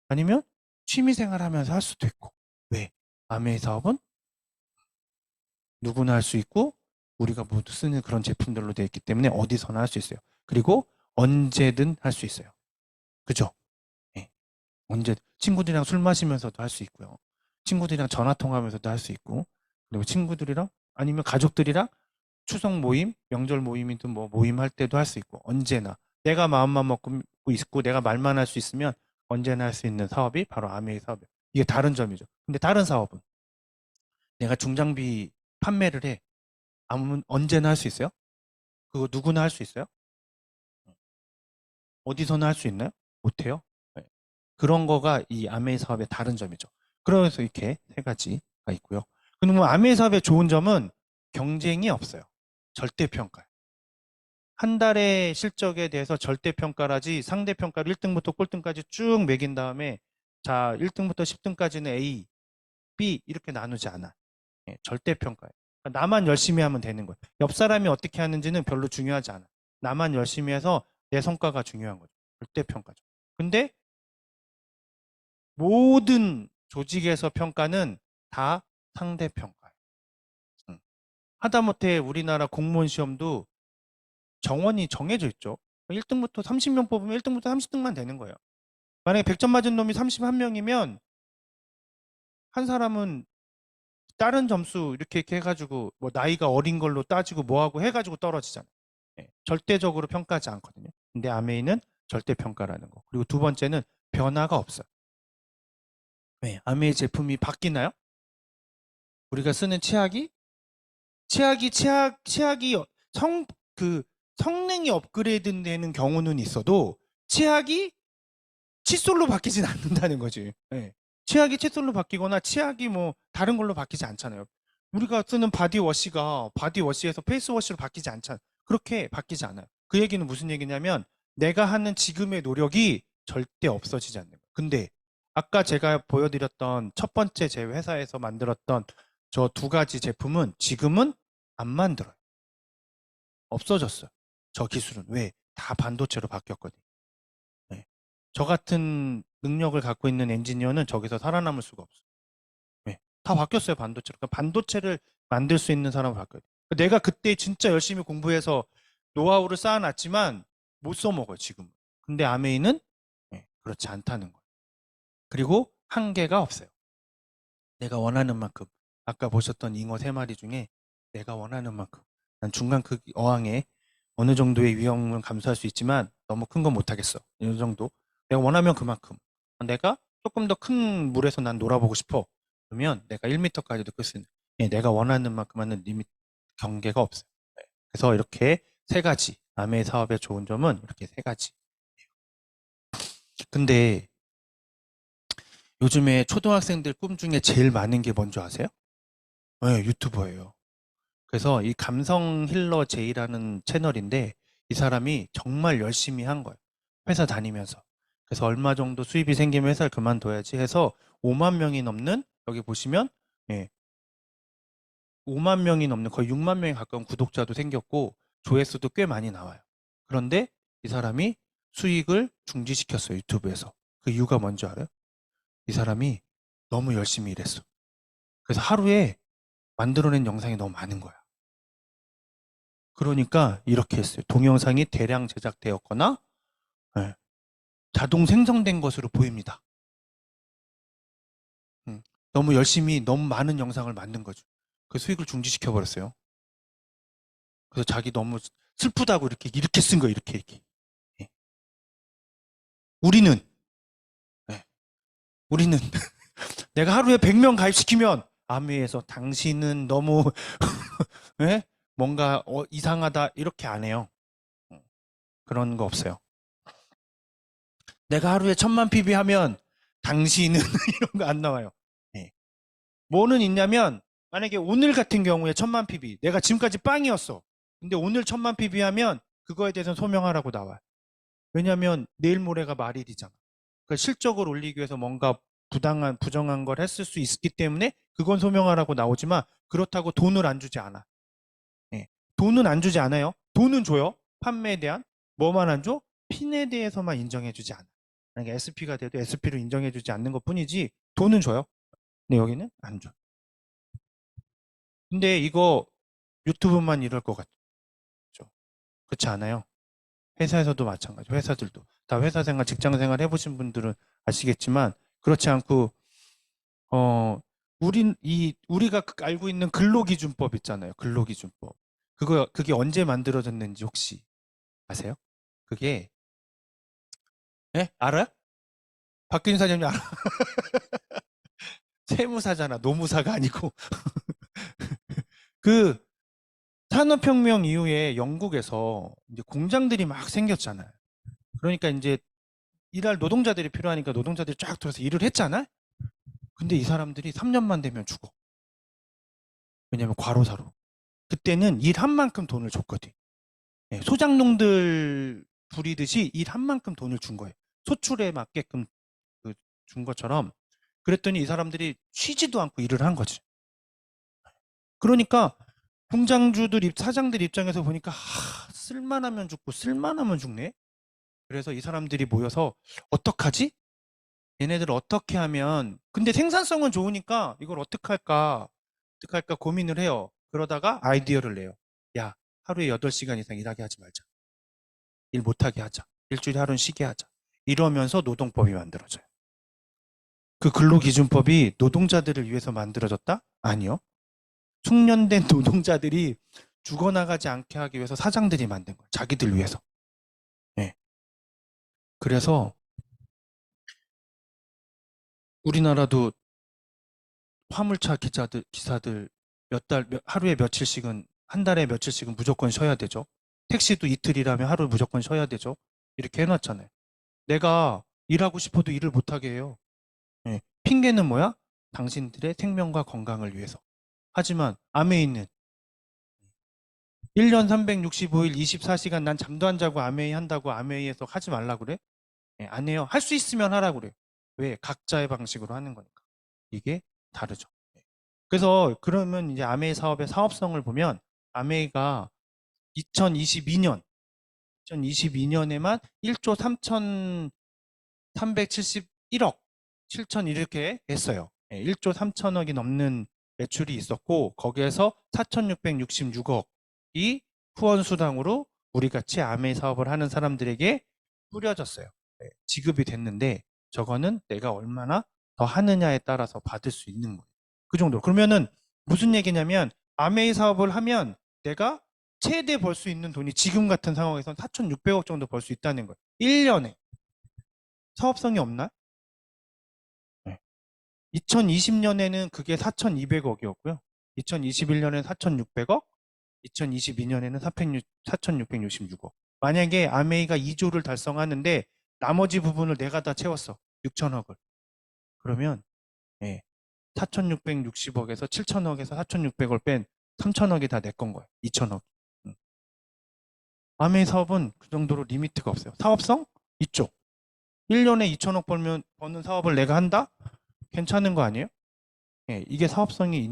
아니면 취미 생활하면서 할 수도 있고. 왜? 아메이 사업은 누구나 할 수 있고 우리가 모두 쓰는 그런 제품들로 되어 있기 때문에 어디서나 할 수 있어요. 그리고 언제든 할 수 있어요. 그죠? 예. 언제 친구들이랑 술 마시면서도 할 수 있고요. 친구들이랑 전화 통화하면서도 할 수 있고, 그리고 친구들이랑 아니면 가족들이랑 추석 모임, 명절 모임이든 뭐 모임할 때도 할 수 있고, 언제나 내가 마음만 먹고 있고 내가 말만 할 수 있으면 언제나 할 수 있는 사업이 바로 아메이 사업이에요. 이게 다른 점이죠. 근데 다른 사업은 내가 중장비 판매를 해. 언제나 할 수 있어요? 그거 누구나 할 수 있어요? 어디서나 할 수 있나요? 못해요? 네. 그런 거가 이 아메이 사업의 다른 점이죠. 그래서 이렇게 세 가지가 있고요. 그러면 아메이 사업의 좋은 점은 경쟁이 없어요. 절대평가. 한 달의 실적에 대해서 절대평가라지 상대평가를 1등부터 꼴등까지 쭉 매긴 다음에 자 1등부터 10등까지는 A, B 이렇게 나누지 않아. 절대평가예요. 그러니까 나만 열심히 하면 되는 거예요. 옆 사람이 어떻게 하는지는 별로 중요하지 않아. 나만 열심히 해서 내 성과가 중요한 거죠. 절대평가죠. 근데 모든 조직에서 평가는 다 상대평가예요. 응. 하다못해 우리나라 공무원 시험도 정원이 정해져 있죠. 1등부터 30명 뽑으면 1등부터 30등만 되는 거예요. 만약에 100점 맞은 놈이 31명이면 한 사람은 다른 점수 이렇게 해가지고 뭐 나이가 어린 걸로 따지고 뭐하고 해가지고 떨어지잖아요. 절대적으로 평가하지 않거든요. 근데 아메이는 절대평가라는 거. 그리고 두 번째는 변화가 없어요. 왜? 아메이 제품이 바뀌나요? 우리가 쓰는 치약이 그 성능이 업그레이드 되는 경우는 있어도 치약이 칫솔로 바뀌진 않는다는 거지. 치약이 칫솔로 바뀌거나 치약이 뭐 다른 걸로 바뀌지 않잖아요. 우리가 쓰는 바디워시가 바디워시에서 페이스워시로 바뀌지 않잖아요. 그렇게 바뀌지 않아요. 그 얘기는 무슨 얘기냐면 내가 하는 지금의 노력이 절대 없어지지 않는 거예요. 근데 아까 제가 보여드렸던 첫 번째 제 회사에서 만들었던 저 두 가지 제품은 지금은 안 만들어요. 없어졌어요. 저 기술은. 왜? 다 반도체로 바뀌었거든요. 네. 저 같은 능력을 갖고 있는 엔지니어는 저기서 살아남을 수가 없어요. 네. 다 바뀌었어요, 반도체로. 그러니까 반도체를 만들 수 있는 사람을 바뀌어야 돼. 내가 그때 진짜 열심히 공부해서 노하우를 쌓아놨지만 못 써먹어요, 지금. 근데 아메이는 그렇지 않다는 거예요. 그리고 한계가 없어요. 내가 원하는 만큼. 아까 보셨던 잉어 3마리 중에 내가 원하는 만큼. 난 중간 크기 어항에 어느 정도의 위험을 감수할 수 있지만 너무 큰 건 못하겠어. 이 정도. 내가 원하면 그만큼. 내가 조금 더 큰 물에서 난 놀아보고 싶어. 그러면 내가 1m까지도 끌 수 있는. 예, 내가 원하는 만큼 하는 리미트 경계가 없어요. 네. 그래서 이렇게 세 가지. 아메이 사업의 좋은 점은 이렇게 세 가지. 근데 요즘에 초등학생들 꿈 중에 제일 많은 게 뭔지 아세요? 네, 유튜버예요. 그래서 이 감성 힐러 제이라는 채널인데 이 사람이 정말 열심히 한 거예요. 회사 다니면서. 그래서 얼마 정도 수입이 생기면 회사를 그만둬야지 해서 5만 명이 넘는 여기 보시면 예, 5만 명이 넘는 거의 6만 명에 가까운 구독자도 생겼고 조회수도 꽤 많이 나와요. 그런데 이 사람이 수익을 중지시켰어요. 유튜브에서. 그 이유가 뭔지 알아요? 이 사람이 너무 열심히 일했어. 그래서 하루에 만들어낸 영상이 너무 많은 거야. 그러니까 이렇게 했어요. 동영상이 대량 제작되었거나 예, 자동 생성된 것으로 보입니다. 음, 너무 열심히 너무 많은 영상을 만든 거죠. 그 수익을 중지시켜 버렸어요. 그래서 자기 너무 슬프다고 이렇게 쓴 거예요. 이렇게. 예. 우리는 예, 우리는 내가 하루에 100명 가입시키면 아미에서 당신은 너무 예? 뭔가 이상하다 이렇게 안 해요. 그런 거 없어요. 내가 하루에 1000만 PB 하면 당신은 이런 거 안 나와요. 예. 뭐는 있냐면 만약에 오늘 같은 경우에 1000만 PB 내가 지금까지 빵이었어. 근데 오늘 1000만 PB 하면 그거에 대해서 소명하라고 나와요. 왜냐하면 내일 모레가 말일이잖아. 그러니까 실적을 올리기 위해서 뭔가 부정한 걸 했을 수 있기 때문에 그건 소명하라고 나오지만 그렇다고 돈을 안 주지 않아. 예. 돈은 안 주지 않아요. 돈은 줘요. 판매에 대한 뭐만 안 줘? 핀에 대해서만 인정해 주지 않아. 만약에 SP가 돼도 SP로 인정해 주지 않는 것 뿐이지 돈은 줘요. 근데 여기는 안 줘. 근데 이거 유튜브만 이럴 것 같죠? 그렇지 않아요? 회사에서도 마찬가지. 회사들도 다 회사 생활, 직장 생활 해보신 분들은 아시겠지만 그렇지 않고 우리가 알고 있는 근로기준법 있잖아요. 근로기준법. 그게 언제 만들어졌는지 혹시 아세요? 그게 예? 알아요? 박균 사장님 알아? 세무사잖아. 노무사가 아니고. 그 산업혁명 이후에 영국에서 이제 공장들이 막 생겼잖아요. 그러니까 이제 일할 노동자들이 필요하니까 노동자들이 쫙 들어서 일을 했잖아. 근데 이 사람들이 3년만 되면 죽어. 왜냐면 과로사로. 그때는 일한 만큼 돈을 줬거든. 예, 소장농들 부리듯이 일한 만큼 돈을 준 거예요. 소출에 맞게끔 준 것처럼. 그랬더니 이 사람들이 쉬지도 않고 일을 한 거지. 그러니까 사장들 입장에서 보니까 쓸만하면 죽고 쓸만하면 죽네. 그래서 이 사람들이 모여서 어떡하지? 얘네들 어떻게 하면 근데 생산성은 좋으니까 이걸 어떡할까 고민을 해요. 그러다가 아이디어를 내요. 야, 하루에 8시간 이상 일하게 하지 말자. 일 못하게 하자. 일주일에 하루는 쉬게 하자. 이러면서 노동법이 만들어져요. 그 근로기준법이 노동자들을 위해서 만들어졌다? 아니요. 숙련된 노동자들이 죽어나가지 않게 하기 위해서 사장들이 만든 거예요. 자기들 위해서. 예. 그래서 우리나라도 화물차 기사들 하루에 며칠씩은, 한 달에 며칠씩은 무조건 쉬어야 되죠. 택시도 이틀이라면 하루 무조건 쉬어야 되죠. 이렇게 해놨잖아요. 내가 일하고 싶어도 일을 못하게 해요. 예. 핑계는 뭐야? 당신들의 생명과 건강을 위해서. 하지만 암에 있는 1년 365일 24시간 난 잠도 안 자고 암웨이 한다고 암웨이에서 하지 말라 그래? 예, 안 해요. 할 수 있으면 하라 그래. 왜? 각자의 방식으로 하는 거니까. 이게 다르죠. 예. 그래서 그러면 이제 암웨이 사업의 사업성을 보면 암웨이가 2022년에만 1조 3,371억, 7천 이렇게 했어요. 예, 1조 3천억이 넘는 매출이 있었고 거기에서 4,666억이 후원수당으로 우리같이 아메이 사업을 하는 사람들에게 뿌려졌어요. 네, 지급이 됐는데 저거는 내가 얼마나 더 하느냐에 따라서 받을 수 있는 거예요. 그 정도. 그러면은 무슨 얘기냐면 아메이 사업을 하면 내가 최대 벌 수 있는 돈이 지금 같은 상황에서는 4,600억 정도 벌 수 있다는 거예요. 1년에. 사업성이 없나? 네. 2020년에는 그게 4,200억이었고요. 2021년에는 4,600억, 2022년에는 4,666억. 만약에 아메이가 2조를 달성하는데 나머지 부분을 내가 다 채웠어. 6천억을. 그러면 4,660억에서 7천억에서 4,600억을 뺀 3천억이 다 내 건 거예요. 2천억. 아메이 사업은 그 정도로 리미트가 없어요. 사업성? 있죠. 1년에 2천억 버는 사업을 내가 한다? 괜찮은 거 아니에요? 이게 사업성이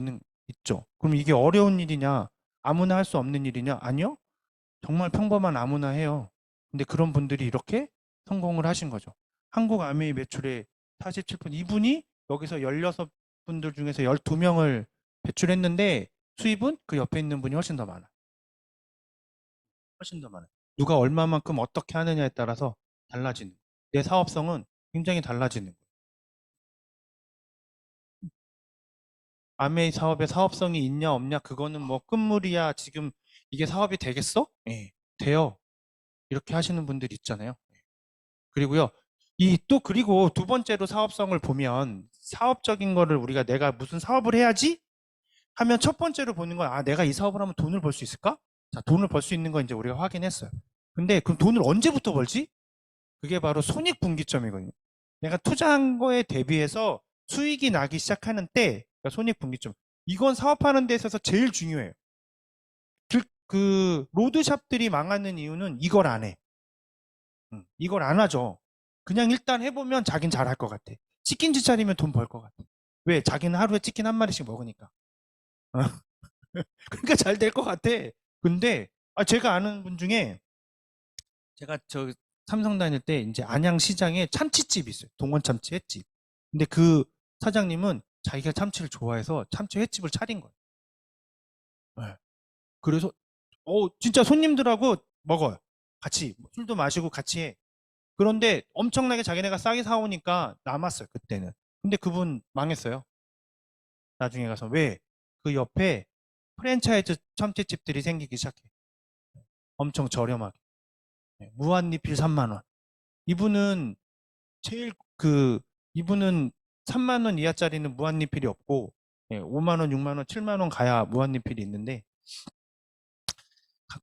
있죠. 그럼 이게 어려운 일이냐? 아무나 할 수 없는 일이냐? 아니요. 정말 평범한 아무나 해요. 근데 그런 분들이 이렇게 성공을 하신 거죠. 한국 아메이 매출의 47%, 이분이 여기서 16분들 중에서 12명을 배출했는데 수입은 그 옆에 있는 분이 훨씬 더 많아. 훨씬 더 많아요. 누가 얼마만큼 어떻게 하느냐에 따라서 달라지는. 내 사업성은 굉장히 달라지는 거예요. 아메이 사업에 사업성이 있냐 없냐 그거는 뭐 끝물이야. 지금 이게 사업이 되겠어? 돼요. 이렇게 하시는 분들 있잖아요. 그리고요. 그리고 두 번째로 사업성을 보면 사업적인 거를 우리가 내가 무슨 사업을 해야지 하면 첫 번째로 보는 건 내가 이 사업을 하면 돈을 벌 수 있을까? 자, 돈을 벌 수 있는 건 이제 우리가 확인했어요. 근데 그럼 돈을 언제부터 벌지? 그게 바로 손익분기점이거든요. 내가 투자한 거에 대비해서 수익이 나기 시작하는 때, 그러니까 손익분기점. 이건 사업하는 데 있어서 제일 중요해요. 로드샵들이 망하는 이유는 이걸 안 해. 이걸 안 하죠. 그냥 일단 해보면 자긴 잘할 것 같아. 치킨집 차리면 돈 벌 것 같아. 왜? 자기는 하루에 치킨 한 마리씩 먹으니까. 어. 그러니까 잘 될 것 같아. 근데 제가 아는 분 중에 제가 저 삼성 다닐 때 이제 안양시장에 참치집이 있어요. 동원참치 횟집. 근데 그 사장님은 자기가 참치를 좋아해서 참치 횟집을 차린 거예요. 네. 그래서 진짜 손님들하고 먹어요. 같이 술도 마시고 같이 해. 그런데 엄청나게 자기네가 싸게 사오니까 남았어요. 그때는. 근데 그분 망했어요. 나중에 가서. 왜? 그 옆에 프랜차이즈 참치집들이 생기기 시작해. 엄청 저렴하게. 무한리필 3만 원. 이분은 제일 이분은 3만 원 이하짜리는 무한리필이 없고 5만 원, 6만 원, 7만 원 가야 무한리필이 있는데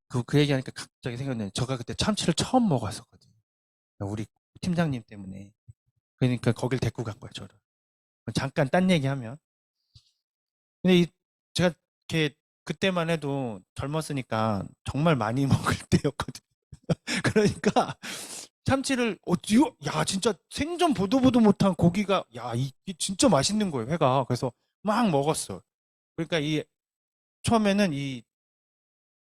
그 얘기하니까 갑자기 생각나요. 제가 그때 참치를 처음 먹었었거든요. 우리 팀장님 때문에. 그러니까 거길 데리고 간 거예요, 저를. 잠깐 딴 얘기하면. 근데 제가 이렇게 그때만 해도 젊었으니까 정말 많이 먹을 때였거든요. 그러니까 참치를 야 진짜 생전 보도 못한 고기가 이게 진짜 맛있는 거예요, 회가. 그래서 막 먹었어. 그러니까 처음에는 이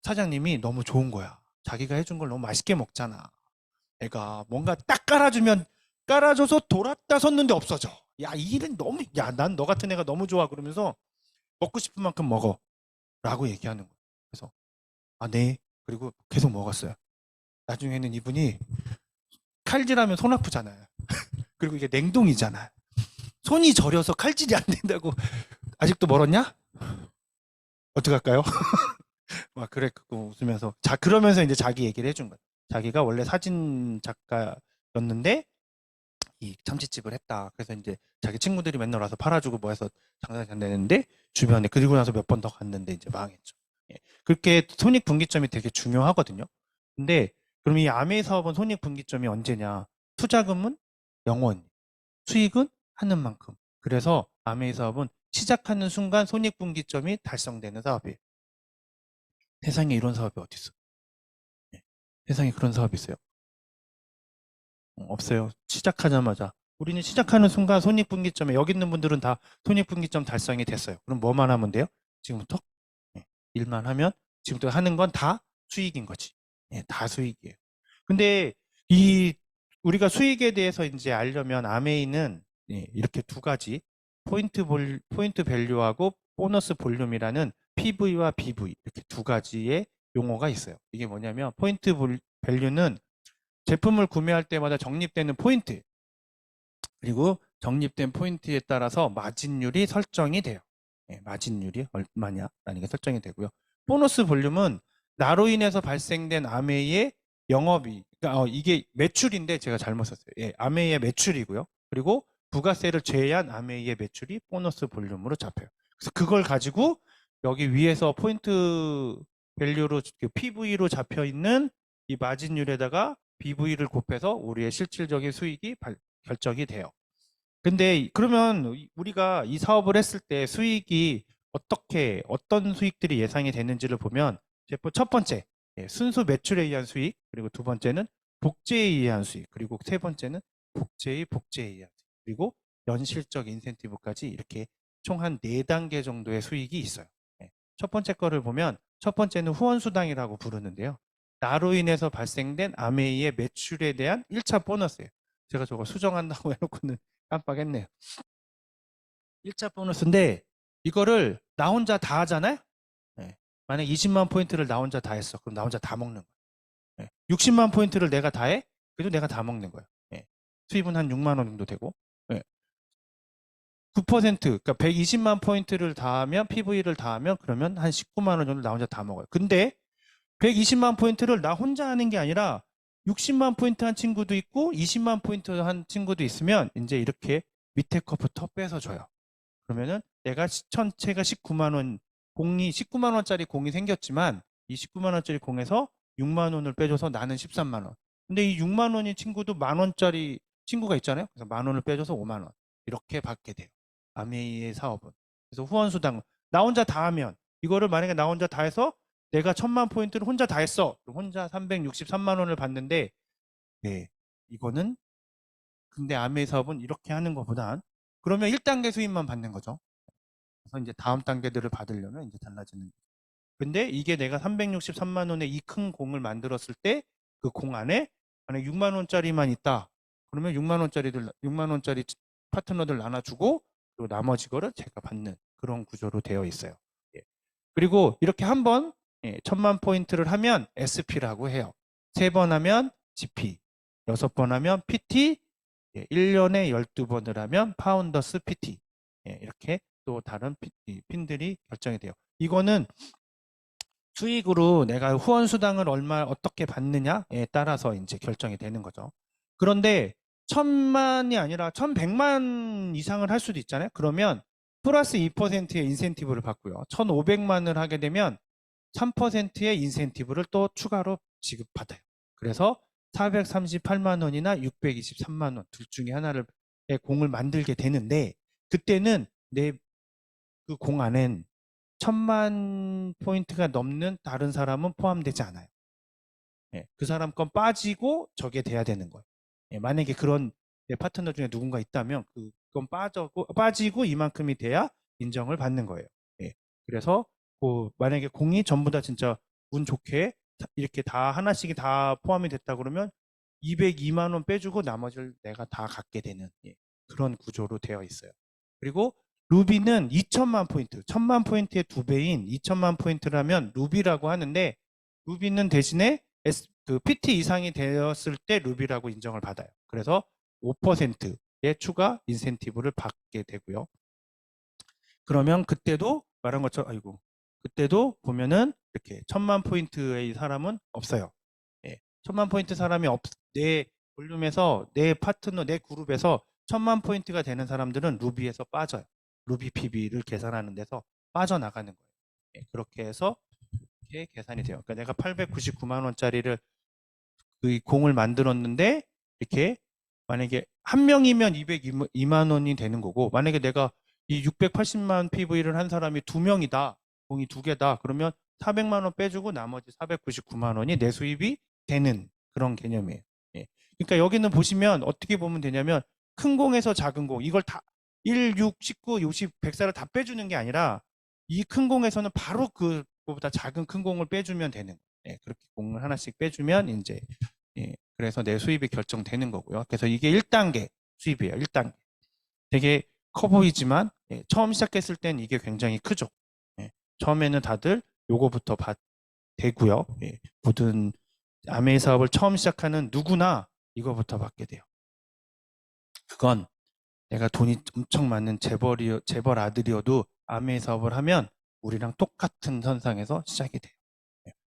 사장님이 너무 좋은 거야. 자기가 해준 걸 너무 맛있게 먹잖아. 애가 뭔가 딱 깔아줘서 돌았다 섰는데 없어져. 이 일은 너무, 난 너 같은 애가 너무 좋아. 그러면서 먹고 싶은 만큼 먹어. 라고 얘기하는 거예요. 그래서, 네. 그리고 계속 먹었어요. 나중에는 이분이 칼질하면 손 아프잖아요. 그리고 이게 냉동이잖아. 손이 저려서 칼질이 안 된다고. 아직도 멀었냐? 어떡할까요? 막 그랬고 웃으면서. 그러면서 이제 자기 얘기를 해준 거예요. 자기가 원래 사진 작가였는데 이 참치집을 했다. 그래서 이제 자기 친구들이 맨날 와서 팔아주고 뭐 해서 장사가 잘 되는데 주변에 그리고 나서 몇 번 더 갔는데 이제 망했죠. 그렇게 손익분기점이 되게 중요하거든요. 근데 그럼 이 아메이 사업은 손익분기점이 언제냐? 투자금은 영원, 수익은 하는 만큼. 그래서 아메이 사업은 시작하는 순간 손익분기점이 달성되는 사업이에요. 세상에 이런 사업이 어디 있어? 세상에 그런 사업이 있어요? 없어요. 시작하자마자. 우리는 시작하는 순간 손익분기점에 여기 있는 분들은 다 손익분기점 달성이 됐어요. 그럼 뭐만 하면 돼요? 지금부터 일만 하면 지금부터 하는 건 다 수익인 거지. 다 수익이에요. 근데 우리가 수익에 대해서 이제 알려면 아메이는 이렇게 두 가지 포인트 밸류하고 보너스 볼륨이라는 PV와 BV 이렇게 두 가지의 용어가 있어요. 이게 뭐냐면 포인트 밸류는 제품을 구매할 때마다 적립되는 포인트, 그리고 적립된 포인트에 따라서 마진율이 설정이 돼요. 마진율이 얼마냐라는 게 설정이 되고요. 보너스 볼륨은 나로 인해서 발생된 아메이의 영업이, 그러니까 이게 매출인데 제가 잘못 썼어요. 예, 아메이의 매출이고요. 그리고 부가세를 제외한 아메이의 매출이 보너스 볼륨으로 잡혀요. 그래서 그걸 가지고 여기 위에서 포인트 밸류로 PV로 잡혀 있는 이 마진율에다가 BV를 곱해서 우리의 실질적인 수익이 결정이 돼요. 근데 그러면 우리가 이 사업을 했을 때 수익이 어떤 수익들이 예상이 되는지를 보면 첫 번째, 순수 매출에 의한 수익, 그리고 두 번째는 복제에 의한 수익, 그리고 세 번째는 복제에 의한 수익, 그리고 연실적 인센티브까지 이렇게 총 한 4단계 정도의 수익이 있어요. 첫 번째 거를 보면 첫 번째는 후원수당이라고 부르는데요. 나로 인해서 발생된 아메이의 매출에 대한 1차 보너스예요. 제가 저거 수정한다고 해놓고는 깜빡했네요. 1차 보너스인데 이거를 나 혼자 다 하잖아요. 만약 20만 포인트를 나 혼자 다 했어. 그럼 나 혼자 다 먹는 거예요. 60만 포인트를 내가 다 해. 그래도 내가 다 먹는 거예요. 수입은 한 6만 원 정도 되고 9%, 그러니까 120만 포인트를 다 하면 PV를 다 하면 그러면 한 19만 원 정도 나 혼자 다 먹어요. 근데 120만 포인트를 나 혼자 하는 게 아니라 60만 포인트 한 친구도 있고 20만 포인트 한 친구도 있으면 이제 이렇게 밑에 거부터 빼서 줘요. 그러면은 내가 전체가 19만 원 공이 19만 원짜리 공이 생겼지만 이 19만 원짜리 공에서 6만 원을 빼줘서 나는 13만 원. 근데 이 6만 원인 친구도 만 원짜리 친구가 있잖아요. 그래서 만 원을 빼줘서 5만 원. 이렇게 받게 돼요. 아메이의 사업은. 그래서 후원수당 나 혼자 다 하면 이거를 만약에 나 혼자 다 해서 내가 1000만 포인트를 혼자 다 했어. 그럼 혼자 363만 원을 받는데 이거는 근데 아메이 사업은 이렇게 하는 것보단 그러면 1단계 수입만 받는 거죠. 그래서 이제 다음 단계들을 받으려면 이제 달라지는 거죠. 근데 이게 내가 363만 원의 이 큰 공을 만들었을 때 그 공 안에 만약 6만 원짜리만 있다. 그러면 6만 원짜리 파트너들 나눠주고 그리고 나머지 거를 제가 받는 그런 구조로 되어 있어요. 그리고 이렇게 한번 1000만 포인트를 하면 SP라고 해요. 3번 하면 GP, 6번 하면 PT, 1년에 12번을 하면 파운더스 PT. 이렇게 또 다른 핀들이 결정이 돼요. 이거는 수익으로 내가 후원 수당을 어떻게 받느냐에 따라서 이제 결정이 되는 거죠. 그런데 1000만이 아니라 1100만 이상을 할 수도 있잖아요. 그러면 플러스 2%의 인센티브를 받고요. 1500만을 하게 되면 3%의 인센티브를 또 추가로 지급받아요. 그래서 438만 원이나 623만 원 둘 중에 하나를 공을 만들게 되는데 그때는 내 그 공 안엔 1000만 포인트가 넘는 다른 사람은 포함되지 않아요. 그 사람 건 빠지고 저게 돼야 되는 거예요. 만약에 그런 내 파트너 중에 누군가 있다면 그건 빠지고 이만큼이 돼야 인정을 받는 거예요. 그래서 만약에 공이 전부 다 진짜 운 좋게 이렇게 다 하나씩이 다 포함이 됐다 그러면 202만 원 빼주고 나머지를 내가 다 갖게 되는 그런 구조로 되어 있어요. 그리고 루비는 2천만 포인트, 1000만 포인트의 2배인 2천만 포인트라면 루비라고 하는데 루비는 대신에 PT 이상이 되었을 때 루비라고 인정을 받아요. 그래서 5%의 추가 인센티브를 받게 되고요. 그러면 그때도 말한 것처럼 그때도 보면은 이렇게 1000만 포인트의 사람은 없어요. 1000만 포인트 사람이 내 볼륨에서 내 파트너 내 그룹에서 1000만 포인트가 되는 사람들은 루비에서 빠져요. 루비 PB를 계산하는 데서 빠져나가는 거예요. 그렇게 해서 이렇게 계산이 돼요. 그러니까 내가 899만 원짜리를 그 공을 만들었는데 이렇게 만약에 한 명이면 202만 원이 되는 거고 만약에 내가 이 680만 PV를 한 사람이 2명이다. 공이 2개다. 그러면 400만 원 빼주고 나머지 499만 원이 내 수입이 되는 그런 개념이에요. 그러니까 여기는 보시면 어떻게 보면 되냐면 큰 공에서 작은 공 이걸 다 1, 6, 19, 60, 100사를 다 빼주는 게 아니라 이 큰 공에서는 바로 그거보다 작은 큰 공을 빼주면 되는 거예요. 그렇게 공을 하나씩 빼주면 이제 그래서 내 수입이 결정되는 거고요. 그래서 이게 1단계 수입이에요. 1단계. 되게 커 보이지만 처음 시작했을 땐 이게 굉장히 크죠. 처음에는 다들 요거부터 되고요. 모든 아메이 사업을 처음 시작하는 누구나 이거부터 받게 돼요. 그건 내가 돈이 엄청 많은 재벌 아들이어도 아메이 사업을 하면 우리랑 똑같은 선상에서 시작이 돼요.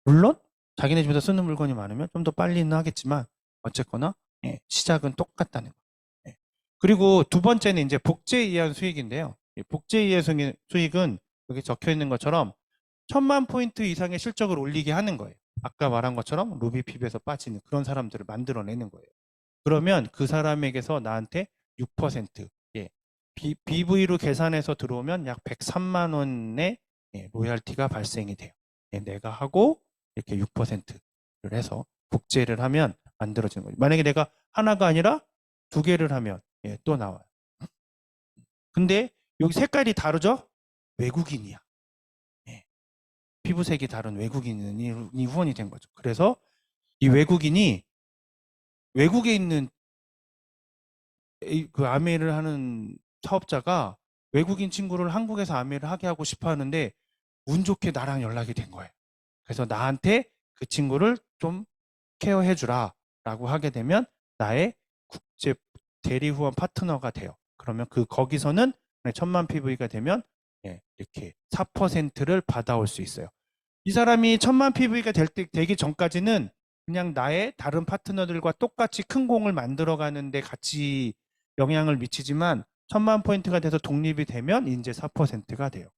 물론 자기네 집에서 쓰는 물건이 많으면 좀 더 빨리는 하겠지만 어쨌거나 시작은 똑같다는 거. 그리고 두 번째는 이제 복제에 의한 수익인데요. 이 복제에 의한 수익은 여기 적혀 있는 것처럼 1000만 포인트 이상의 실적을 올리게 하는 거예요. 아까 말한 것처럼 루비 핍에서 빠지는 그런 사람들을 만들어내는 거예요. 그러면 그 사람에게서 나한테 6%, BV로 계산해서 들어오면 약 103만 원의 로열티가 발생이 돼요. 내가 하고 이렇게 6%를 해서 복제를 하면 만들어지는 거죠. 만약에 내가 하나가 아니라 두 개를 하면 또 나와요. 근데 여기 색깔이 다르죠? 외국인이야. 피부색이 다른 외국인이 후원이 된 거죠. 그래서 이 외국인이 외국에 있는 그 아메를 하는 사업자가 외국인 친구를 한국에서 아메를 하게 하고 싶어 하는데 운 좋게 나랑 연락이 된 거예요. 그래서 나한테 그 친구를 좀 케어해 주라 라고 하게 되면 나의 국제 대리 후원 파트너가 돼요. 그러면 거기서는 1000만 PV가 되면 이렇게 4%를 받아올 수 있어요. 이 사람이 1000만 PV가 되기 전까지는 그냥 나의 다른 파트너들과 똑같이 큰 공을 만들어 가는데 같이 영향을 미치지만 1000만 포인트가 돼서 독립이 되면 이제 4%가 돼요.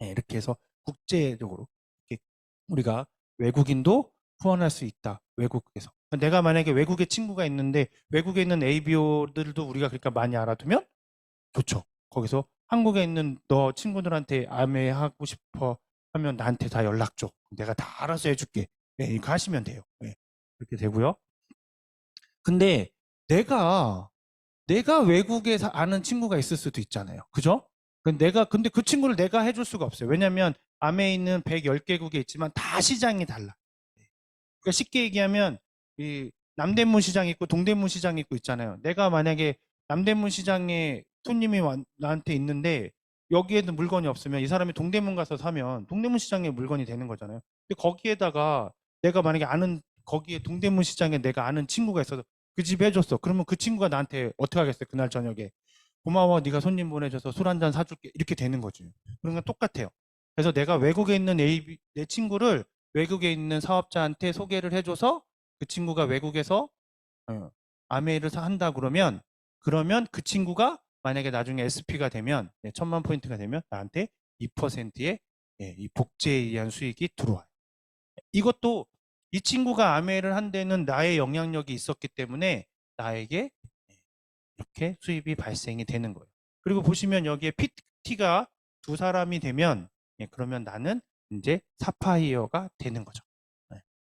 이렇게 해서 국제적으로 이렇게 우리가 외국인도 후원할 수 있다. 외국에서. 내가 만약에 외국에 친구가 있는데 외국에 있는 ABO들도 우리가 그러니까 많이 알아두면 좋죠. 거기서 한국에 있는 너 친구들한테 아메하고 싶어 하면 나한테 다 연락 줘. 내가 다 알아서 해줄게. 이렇게 하시면 돼요. 그렇게 되고요. 근데 내가 외국에 아는 친구가 있을 수도 있잖아요. 그죠? 근데 그 친구를 내가 해줄 수가 없어요. 왜냐면 아메에 있는 110개국에 있지만 다 시장이 달라. 그러니까 쉽게 얘기하면 이 남대문 시장이 있고 동대문 시장이 있고 있잖아요. 내가 만약에 남대문 시장에 손님이 나한테 있는데 여기에도 물건이 없으면 이 사람이 동대문 가서 사면 동대문 시장에 물건이 되는 거잖아요. 근데 거기에다가 내가 만약에 거기에 동대문 시장에 내가 아는 친구가 있어서 그 집에 해줬어. 그러면 그 친구가 나한테 어떻게 하겠어요? 그날 저녁에 고마워, 네가 손님 보내줘서 술 한잔 사줄게 이렇게 되는 거지. 그런 건 똑같아요. 그래서 내가 외국에 있는 내 친구를 외국에 있는 사업자한테 소개를 해줘서 그 친구가 외국에서 아메이를 한다 그러면 그 친구가 만약에 나중에 SP가 되면 1000만 포인트가 되면 나한테 2%의 이 복제에 의한 수익이 들어와요. 이것도 이 친구가 아메이를 한 데는 나의 영향력이 있었기 때문에 나에게 이렇게 수입이 발생이 되는 거예요. 그리고 보시면 여기에 PT가 두 사람이 되면 그러면 나는 이제 사파이어가 되는 거죠.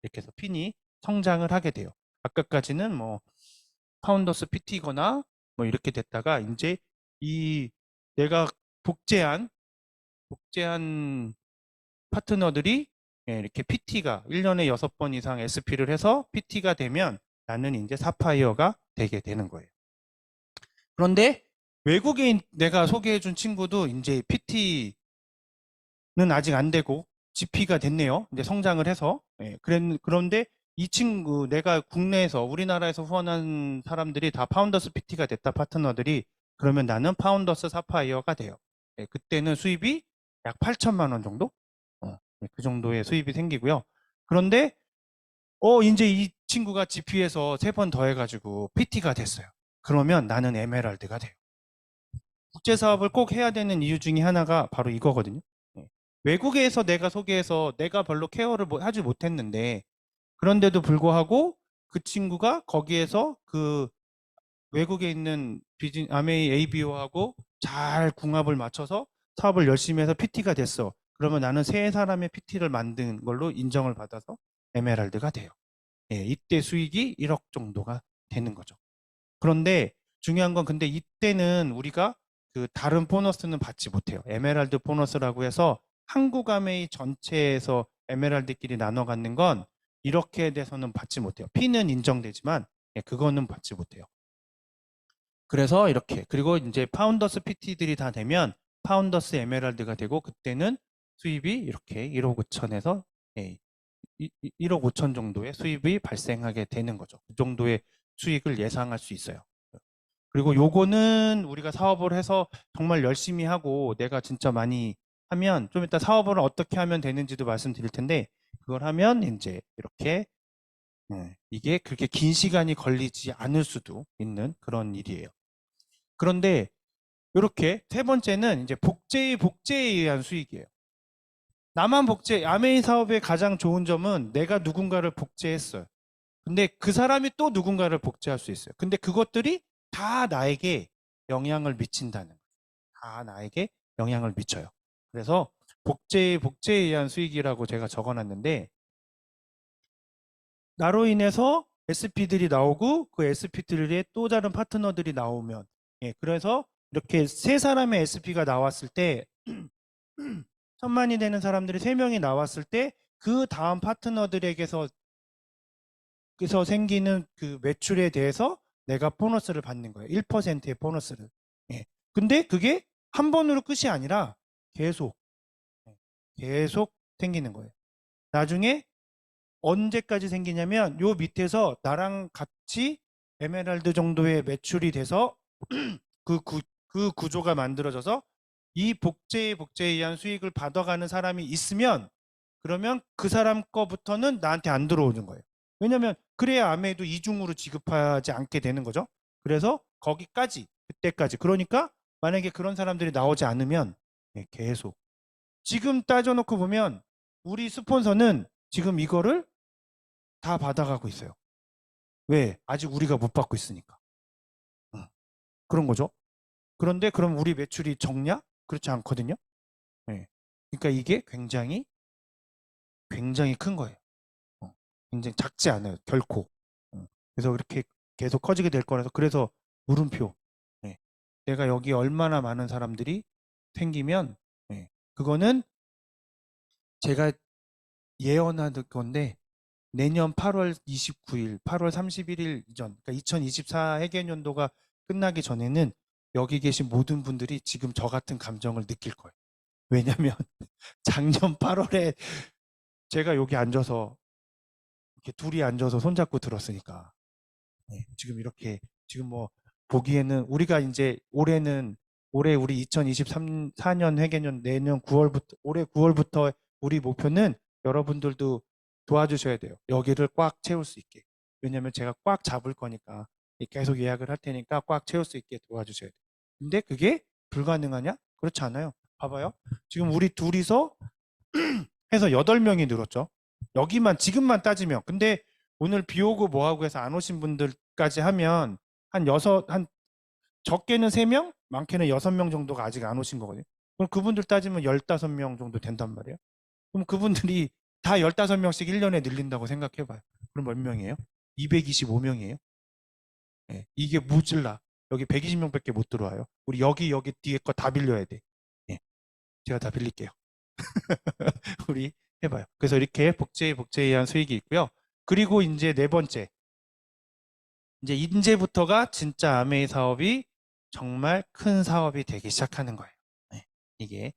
이렇게 해서 핀이 성장을 하게 돼요. 아까까지는 뭐 파운더스 PT거나 뭐 이렇게 됐다가 이제 이 내가 복제한 파트너들이 이렇게 PT가 1년에 6번 이상 SP를 해서 PT가 되면 나는 이제 사파이어가 되게 되는 거예요. 그런데 외국에 내가 소개해준 친구도 이제 PT는 아직 안 되고 GP가 됐네요. 이제 성장을 해서. 그런데 이 친구, 내가 국내에서, 우리나라에서 후원한 사람들이 다 파운더스 PT가 됐다, 파트너들이. 그러면 나는 파운더스 사파이어가 돼요. 그때는 수입이 약 8천만 원 정도? 그 정도의 수입이 생기고요. 그런데, 이제 이 친구가 GP에서 3번 더 해가지고 PT가 됐어요. 그러면 나는 에메랄드가 돼요. 국제사업을 꼭 해야 되는 이유 중에 하나가 바로 이거거든요. 외국에서 내가 소개해서 내가 별로 케어를 하지 못했는데 그런데도 불구하고 그 친구가 거기에서 그 외국에 있는 아메이 ABO하고 잘 궁합을 맞춰서 사업을 열심히 해서 PT가 됐어. 그러면 나는 세 사람의 PT를 만든 걸로 인정을 받아서 에메랄드가 돼요. 이때 수익이 1억 정도가 되는 거죠. 그런데 중요한 건 근데 이때는 우리가 그 다른 보너스는 받지 못해요. 에메랄드 보너스라고 해서 한국 아메이 전체에서 에메랄드끼리 나눠 갖는 건 이렇게 돼서는 받지 못해요. P는 인정되지만 그거는 받지 못해요. 그래서 이렇게 그리고 이제 파운더스 PT들이 다 되면 파운더스 에메랄드가 되고 그때는 수입이 이렇게 1억 5천에서 1억 5천 정도의 수입이 발생하게 되는 거죠. 그 정도의 수익을 예상할 수 있어요. 그리고 요거는 우리가 사업을 해서 정말 열심히 하고 내가 진짜 많이 하면 좀 이따 사업을 어떻게 하면 되는지도 말씀드릴 텐데 그걸 하면 이제 이렇게 이게 그렇게 긴 시간이 걸리지 않을 수도 있는 그런 일이에요. 그런데 이렇게 세 번째는 이제 복제에 의한 수익이에요. 나만 복제, 아메이 사업의 가장 좋은 점은 내가 누군가를 복제했어요. 근데 그 사람이 또 누군가를 복제할 수 있어요. 근데 그것들이 다 나에게 영향을 미친다는 거예요. 다 나에게 영향을 미쳐요. 그래서 복제에 의한 수익이라고 제가 적어놨는데, 나로 인해서 SP들이 나오고 그 SP들의 또 다른 파트너들이 나오면, 그래서 이렇게 세 사람의 SP가 나왔을 때 1,000만이 되는 사람들이 3명이 나왔을 때 그 다음 파트너들에게서 그래서 생기는 그 매출에 대해서 내가 보너스를 받는 거예요. 1%의 보너스를. 예. 근데 그게 한 번으로 끝이 아니라 계속, 예, 계속 생기는 거예요. 나중에 언제까지 생기냐면 요 밑에서 나랑 같이 에메랄드 정도의 매출이 돼서 그 구조가 만들어져서 이 복제에 의한 수익을 받아가는 사람이 있으면, 그러면 그 사람 거부터는 나한테 안 들어오는 거예요. 왜냐면 그래야 아메도 이중으로 지급하지 않게 되는 거죠. 그래서 거기까지, 그때까지. 그러니까 만약에 그런 사람들이 나오지 않으면 계속. 지금 따져놓고 보면 우리 스폰서는 지금 이거를 다 받아가고 있어요. 왜? 아직 우리가 못 받고 있으니까. 그런 거죠. 그런데 그럼 우리 매출이 적냐? 그렇지 않거든요. 네. 그러니까 이게 굉장히 큰 거예요. 굉장히 작지 않아요. 결코. 그래서 이렇게 계속 커지게 될 거라서, 그래서 물음표. 네. 내가 여기 얼마나 많은 사람들이 생기면, 그거는 제가 예언하는 건데, 내년 8월 29일, 8월 31일 이전, 그러니까 2024 회계연도가 끝나기 전에는 여기 계신 모든 분들이 지금 저 같은 감정을 느낄 거예요. 왜냐면 작년 8월에 제가 여기 앉아서 이렇게 둘이 앉아서 손잡고 들었으니까. 지금 이렇게, 지금 뭐 보기에는 우리가 이제 올해 우리 2023년 회계년 내년 9월부터, 올해 9월부터 우리 목표는 여러분들도 도와주셔야 돼요. 여기를 꽉 채울 수 있게. 왜냐면 제가 꽉 잡을 거니까, 계속 예약을 할 테니까 꽉 채울 수 있게 도와주셔야 돼요. 근데 그게 불가능하냐? 그렇지 않아요. 봐봐요. 지금 우리 둘이서 해서 8명이 늘었죠. 여기만 지금만 따지면. 근데 오늘 비 오고 뭐 하고 해서 안 오신 분들까지 하면 한 적게는 3명, 많게는 6명 정도가 아직 안 오신 거거든요. 그럼 그분들 따지면 15명 정도 된단 말이에요. 그럼 그분들이 다 15명씩 1년에 늘린다고 생각해 봐요. 그럼 몇 명이에요? 225명이에요. 이게 무질라. 여기 120명밖에 못 들어와요. 우리 여기 뒤에 거 다 빌려야 돼. 제가 다 빌릴게요. 우리 해봐요. 그래서 이렇게 복제에 의한 수익이 있고요. 그리고 이제 네 번째, 이제 이제부터가 진짜 아메이 사업이 정말 큰 사업이 되기 시작하는 거예요. 이게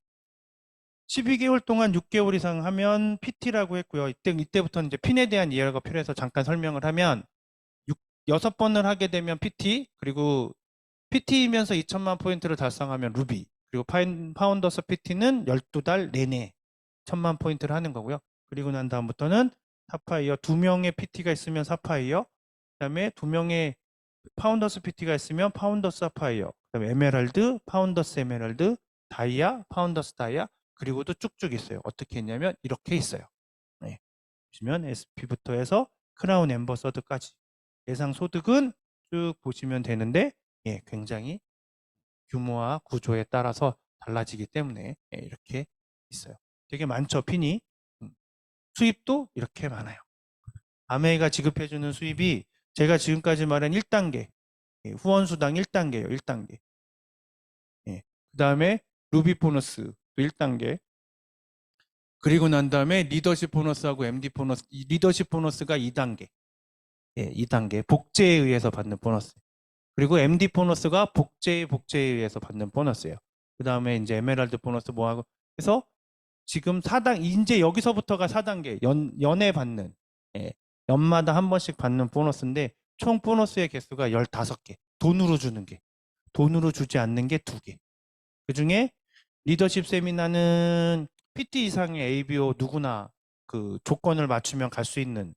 12개월 동안 6개월 이상 하면 PT라고 했고요. 이때부터는 이제 핀에 대한 이해가 필요해서 잠깐 설명을 하면, 6번을 하게 되면 PT, 그리고 PT이면서 2천만 포인트를 달성하면 루비, 그리고 파운더스 PT는 12달 내내 1,000만 포인트를 하는 거고요. 그리고 난 다음부터는 사파이어, 2명의 PT가 있으면 사파이어, 그다음에 2명의 파운더스 PT가 있으면 파운더스 사파이어, 그다음에 에메랄드, 파운더스 에메랄드, 다이아, 파운더스 다이아, 그리고도 쭉쭉 있어요. 어떻게 했냐면 이렇게 있어요. 보시면 SP부터 해서 크라운 엠버서드까지 예상 소득은 쭉 보시면 되는데, 굉장히 규모와 구조에 따라서 달라지기 때문에 이렇게 있어요. 되게 많죠, 핀이. 수입도 이렇게 많아요. 아메이가 지급해주는 수입이 제가 지금까지 말한 1단계, 후원수당 1단계예요. 1단계. 그 다음에 루비 보너스 1단계. 그리고 난 다음에 리더십 보너스하고 MD 보너스, 리더십 보너스가 2단계. 2단계. 복제에 의해서 받는 보너스. 그리고 MD 보너스가 복제에 의해서 받는 보너스예요. 그 다음에 이제 에메랄드 보너스 뭐하고 해서 지금 4단, 이제 여기서부터가 4단계, 연에 받는, 연마다 한 번씩 받는 보너스인데, 총 보너스의 개수가 15개. 돈으로 주는 게. 돈으로 주지 않는 게 2개. 그 중에 리더십 세미나는 PT 이상의 ABO 누구나 그 조건을 맞추면 갈 수 있는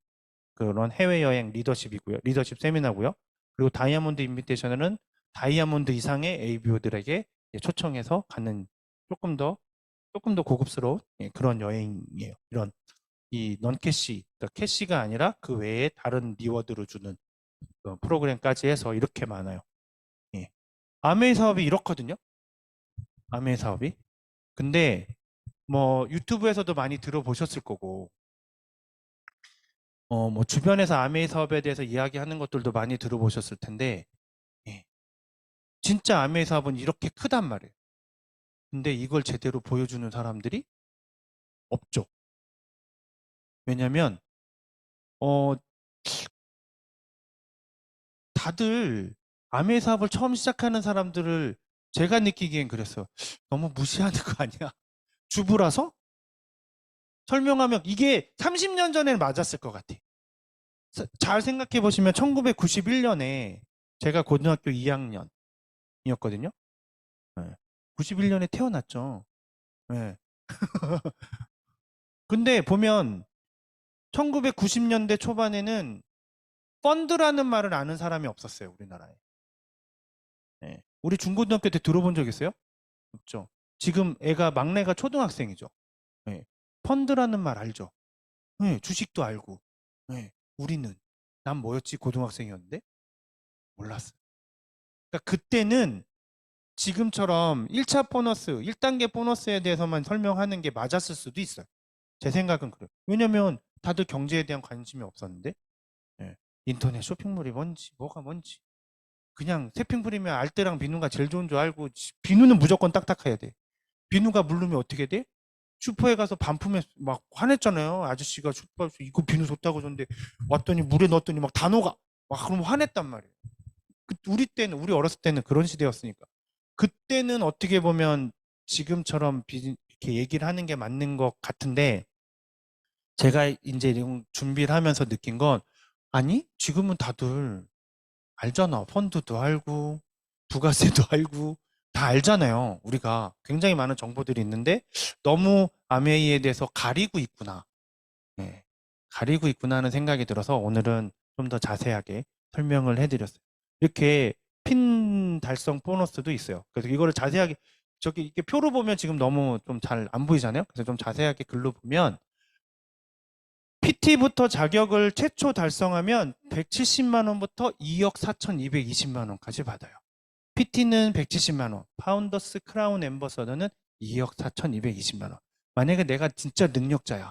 그런 해외여행 리더십이고요. 리더십 세미나고요. 그리고 다이아몬드 인비테이션은 다이아몬드 이상의 ABO들에게 초청해서 가는 조금 더 고급스러운 그런 여행이에요. 이런 이 넌캐시, 그러니까 캐시가 아니라 그 외에 다른 리워드를 주는 프로그램까지 해서 이렇게 많아요. 예. 아메이 사업이 이렇거든요. 아메이 사업이. 근데 뭐 유튜브에서도 많이 들어보셨을 거고, 뭐 주변에서 아메이 사업에 대해서 이야기하는 것들도 많이 들어보셨을 텐데, 예. 진짜 아메이 사업은 이렇게 크단 말이에요. 근데 이걸 제대로 보여주는 사람들이 없죠. 왜냐면 어 다들 아메이 사업을 처음 시작하는 사람들을 제가 느끼기엔 그랬어요. 너무 무시하는 거 아니야? 주부라서? 설명하면 이게 30년 전에는 맞았을 것 같아. 잘 생각해 보시면 1991년에 제가 고등학교 2학년이었거든요. 91년에 태어났죠. 네. 근데 보면 1990년대 초반에는 펀드라는 말을 아는 사람이 없었어요, 우리나라에. 네. 우리 중고등학교 때 들어본 적 있어요? 없죠. 지금 애가 막내가 초등학생이죠. 네. 펀드라는 말 알죠? 네. 주식도 알고. 네. 우리는 난 뭐였지? 고등학생이었는데 몰랐어요. 그러니까 그때는 지금처럼 1차 보너스, 1단계 보너스에 대해서만 설명하는 게 맞았을 수도 있어요. 제 생각은 그래요. 왜냐면 다들 경제에 대한 관심이 없었는데, 예. 인터넷 쇼핑몰이 뭔지, 뭐가 뭔지. 그냥 세핑풀이면 알뜰랑 비누가 제일 좋은 줄 알고, 비누는 무조건 딱딱해야 돼. 비누가 물르면 어떻게 돼? 슈퍼에 가서 반품해 막 화냈잖아요. 아저씨가 슈퍼에서 이거 비누 좋다고 줬는데 왔더니 물에 넣었더니 막 다 녹아. 막 그럼 화냈단 말이에요. 우리 어렸을 때는 그런 시대였으니까. 그때는 어떻게 보면 지금처럼 이렇게 얘기를 하는 게 맞는 것 같은데 제가 이제 이런 준비를 하면서 느낀 건 아니 지금은 다들 알잖아. 펀드도 알고 부가세도 알고 다 알잖아요. 우리가 굉장히 많은 정보들이 있는데 너무 아메이에 대해서 가리고 있구나. 네. 가리고 있구나 하는 생각이 들어서 오늘은 좀 더 자세하게 설명을 해드렸어요. 이렇게 핀 달성 보너스도 있어요. 그래서 이거를 자세하게 저기 이렇게 표로 보면 지금 너무 좀 잘 안 보이잖아요. 그래서 좀 자세하게 글로 보면 PT부터 자격을 최초 달성하면 170만 원부터 2억 4,220만 원까지 받아요. PT는 170만 원, 파운더스 크라운 앰버서더는 2억 4,220만 원. 만약에 내가 진짜 능력자야.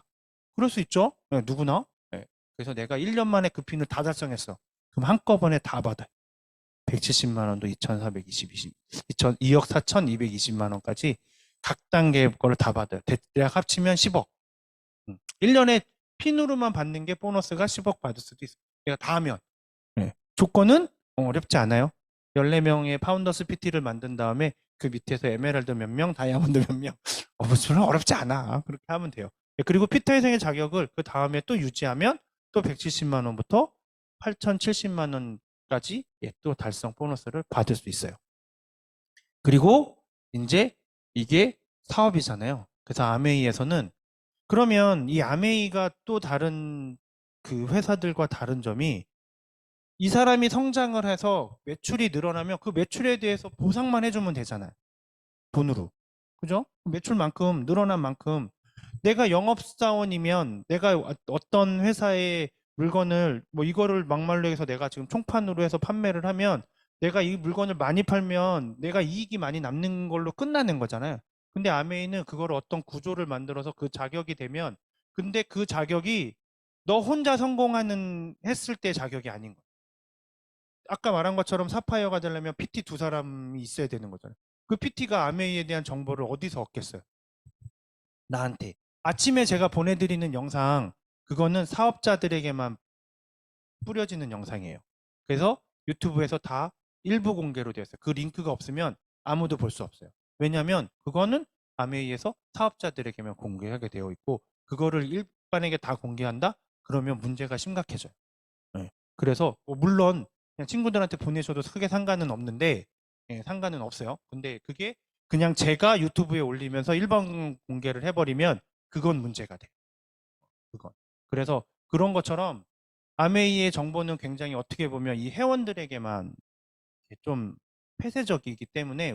그럴 수 있죠? 네, 누구나. 네. 그래서 내가 1년 만에 그 핀을 다 달성했어. 그럼 한꺼번에 다 받아요. 170만 원도 2억 4,220만 원까지 각 단계 거를 다 받아요. 대략 합치면 10억. 1년에 핀으로만 받는 게 보너스가 10억 받을 수도 있어요. 내가 다 하면. 네. 조건은 어렵지 않아요. 14명의 파운더스 PT를 만든 다음에 그 밑에서 에메랄드 몇 명, 다이아몬드 몇 명. 별로 어렵지 않아. 그렇게 하면 돼요. 그리고 피터회생의 자격을 그 다음에 또 유지하면 또 170만 원부터 8,070만 원까지 또 달성 보너스를 받을 수 있어요. 그리고 이제 이게 사업이잖아요. 그래서 아메이에서는 그러면 이 아메이가 또 다른 그 회사들과 다른 점이 이 사람이 성장을 해서 매출이 늘어나면 그 매출에 대해서 보상만 해주면 되잖아요. 돈으로. 그죠? 매출만큼 늘어난 만큼 내가 영업사원이면 내가 어떤 회사의 물건을 뭐 이거를 막말로 해서 내가 지금 총판으로 해서 판매를 하면 내가 이 물건을 많이 팔면 내가 이익이 많이 남는 걸로 끝나는 거잖아요. 근데 아메이는 그걸 어떤 구조를 만들어서 그 자격이 되면 근데 그 자격이 너 혼자 성공하는 했을 때 자격이 아닌 거예요. 아까 말한 것처럼 사파이어가 되려면 PT 두 사람이 있어야 되는 거잖아요. 그 PT가 아메이에 대한 정보를 어디서 얻겠어요? 나한테. 아침에 제가 보내드리는 영상, 그거는 사업자들에게만 뿌려지는 영상이에요. 그래서 유튜브에서 다 일부 공개로 되어 있어요. 그 링크가 없으면 아무도 볼 수 없어요. 왜냐하면 그거는 아메이에서 사업자들에게만 공개하게 되어 있고 그거를 일반에게 다 공개한다? 그러면 문제가 심각해져요. 네. 그래서 물론 그냥 친구들한테 보내셔도 크게 상관은 없는데 상관은 없어요. 근데 그게 그냥 제가 유튜브에 올리면서 일반 공개를 해버리면 그건 문제가 돼. 그건. 그래서 그런 것처럼 아메이의 정보는 굉장히 어떻게 보면 이 회원들에게만 이렇게 좀 폐쇄적이기 때문에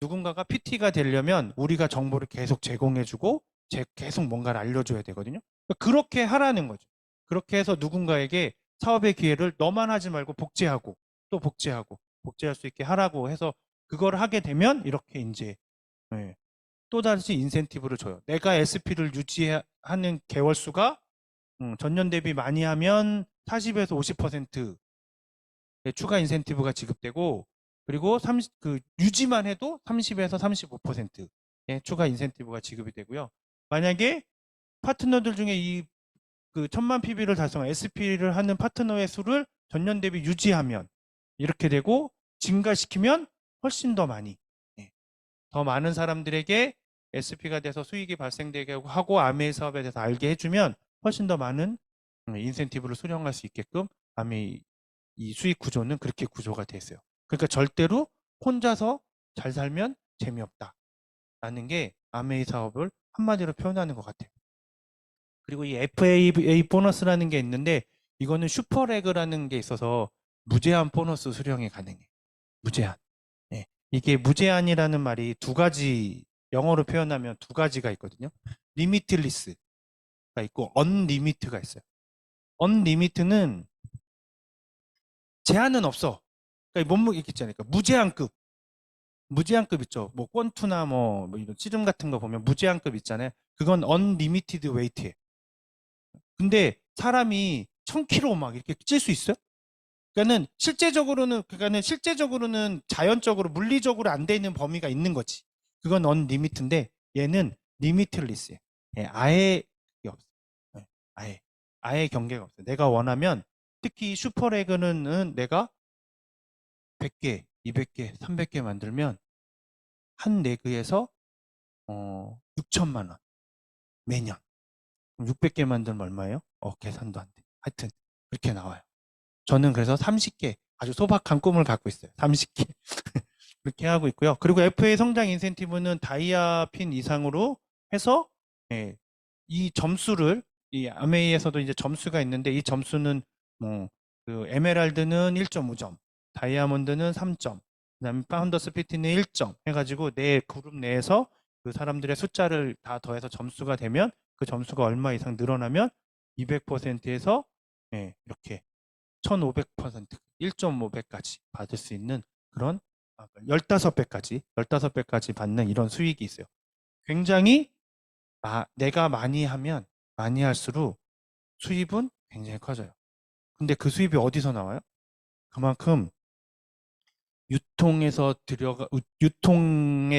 누군가가 PT가 되려면 우리가 정보를 계속 제공해주고 계속 뭔가를 알려줘야 되거든요. 그렇게 하라는 거죠. 그렇게 해서 누군가에게 사업의 기회를 너만 하지 말고 복제하고 또 복제할 수 있게 하라고 해서 그걸 하게 되면 이렇게 이제 예, 또다시 인센티브를 줘요. 내가 SP를 유지하는 개월 수가 전년 대비 많이 하면 40에서 50% 추가 인센티브가 지급되고 그리고 유지만 해도 30에서 35%의 추가 인센티브가 지급이 되고요. 만약에 파트너들 중에 그 1000만 PB를 달성한 SP를 하는 파트너의 수를 전년 대비 유지하면 이렇게 되고 증가시키면 훨씬 더 많이 더 많은 사람들에게 SP가 돼서 수익이 발생되게 하고 아메이 사업에 대해서 알게 해주면 훨씬 더 많은 인센티브를 수령할 수 있게끔 아메이 이 수익 구조는 그렇게 구조가 돼 있어요. 그러니까 절대로 혼자서 잘 살면 재미없다라는 게 아메이 사업을 한마디로 표현하는 것 같아요. 그리고 이 FAA 보너스라는 게 있는데 이거는 슈퍼레그라는 게 있어서 무제한 보너스 수령이 가능해. 무제한. 예. 이게 무제한이라는 말이 두 가지 영어로 표현하면 두 가지가 있거든요. 리미틀리스가 있고 언리미트가 있어요. 언리미트는 제한은 없어. 그러니까 몸무게 있잖아요. 그러니까 무제한급 있죠. 뭐 권투나 뭐 이런 씨름 같은 거 보면 무제한급 있잖아요. 그건 언리미티드 웨이트예요. 근데 사람이 1000kg 막 이렇게 찔 수 있어요? 그러니까는 실제적으로는 자연적으로 물리적으로 안 돼 있는 범위가 있는 거지. 그건 언리미트인데 얘는 리미틀리스예요. 예, 아예 그게 없어요. 예, 아예 경계가 없어요. 내가 원하면 특히 슈퍼레그는 내가 100개, 200개, 300개 만들면 한 레그에서 6천만 원 매년. 600개 만들면 얼마예요? 계산도 안 돼. 하여튼 그렇게 나와요. 저는 그래서 30개 아주 소박한 꿈을 갖고 있어요. 30개 그렇게 하고 있고요. 그리고 FA 성장 인센티브는 다이아 핀 이상으로 해서 예, 이 점수를 이 아메이에서도 이제 점수가 있는데 이 점수는 그 에메랄드는 1.5점, 다이아몬드는 3점, 그다음에 파운더 스피티는 1점 해가지고 내 그룹 내에서 그 사람들의 숫자를 다 더해서 점수가 되면 그 점수가 얼마 이상 늘어나면 200%에서 예, 이렇게 1500%, 1.5배까지 받을 수 있는 그런 15배까지 받는 이런 수익이 있어요. 굉장히 내가 많이 하면 많이 할수록 수입은 굉장히 커져요. 근데 그 수입이 어디서 나와요? 그만큼 유통에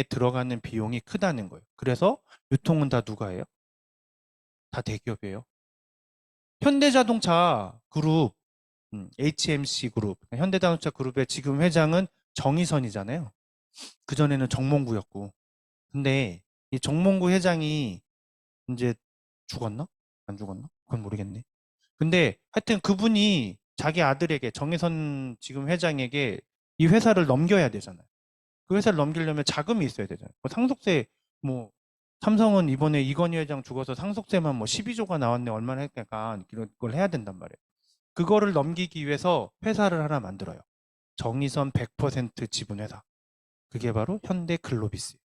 들어가는 비용이 크다는 거예요. 그래서 유통은 다 누가 해요? 다 대기업이에요. 현대자동차 그룹, HMC 그룹, 현대자동차 그룹의 지금 회장은 정의선이잖아요. 그전에는 정몽구였고. 근데 이 정몽구 회장이 이제 죽었나? 안 죽었나? 그건 모르겠네. 근데 하여튼 그분이 자기 아들에게 정의선 지금 회장에게 이 회사를 넘겨야 되잖아요. 그 회사를 넘기려면 자금이 있어야 되잖아요. 뭐 상속세 뭐 삼성은 이번에 이건희 회장 죽어서 상속세만 뭐 12조가 나왔네 얼마나 했니까 이런 걸 해야 된단 말이에요. 그거를 넘기기 위해서 회사를 하나 만들어요. 정의선 100% 지분 회사. 그게 바로 현대글로비스.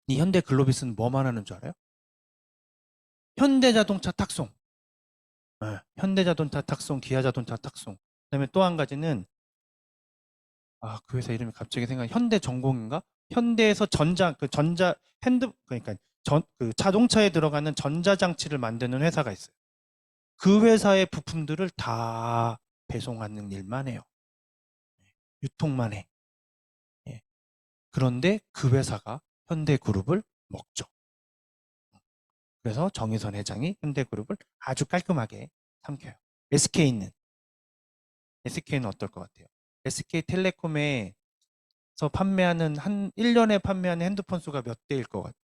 이 현대글로비스는 뭐만 하는 줄 알아요? 현대자동차 탁송. 현대자동차 탁송, 기아자동차 탁송. 그다음에 또 한 가지는 그 회사 이름이 갑자기 현대전공인가? 현대에서 그러니까 그 자동차에 들어가는 전자장치를 만드는 회사가 있어요. 그 회사의 부품들을 다 배송하는 일만 해요. 유통만 해. 예. 그런데 그 회사가 현대그룹을 먹죠. 그래서 정의선 회장이 현대그룹을 아주 깔끔하게 삼켜요. SK는 어떨 것 같아요? SK텔레콤에서 1년에 판매하는 핸드폰 수가 몇 대일 것 같아요?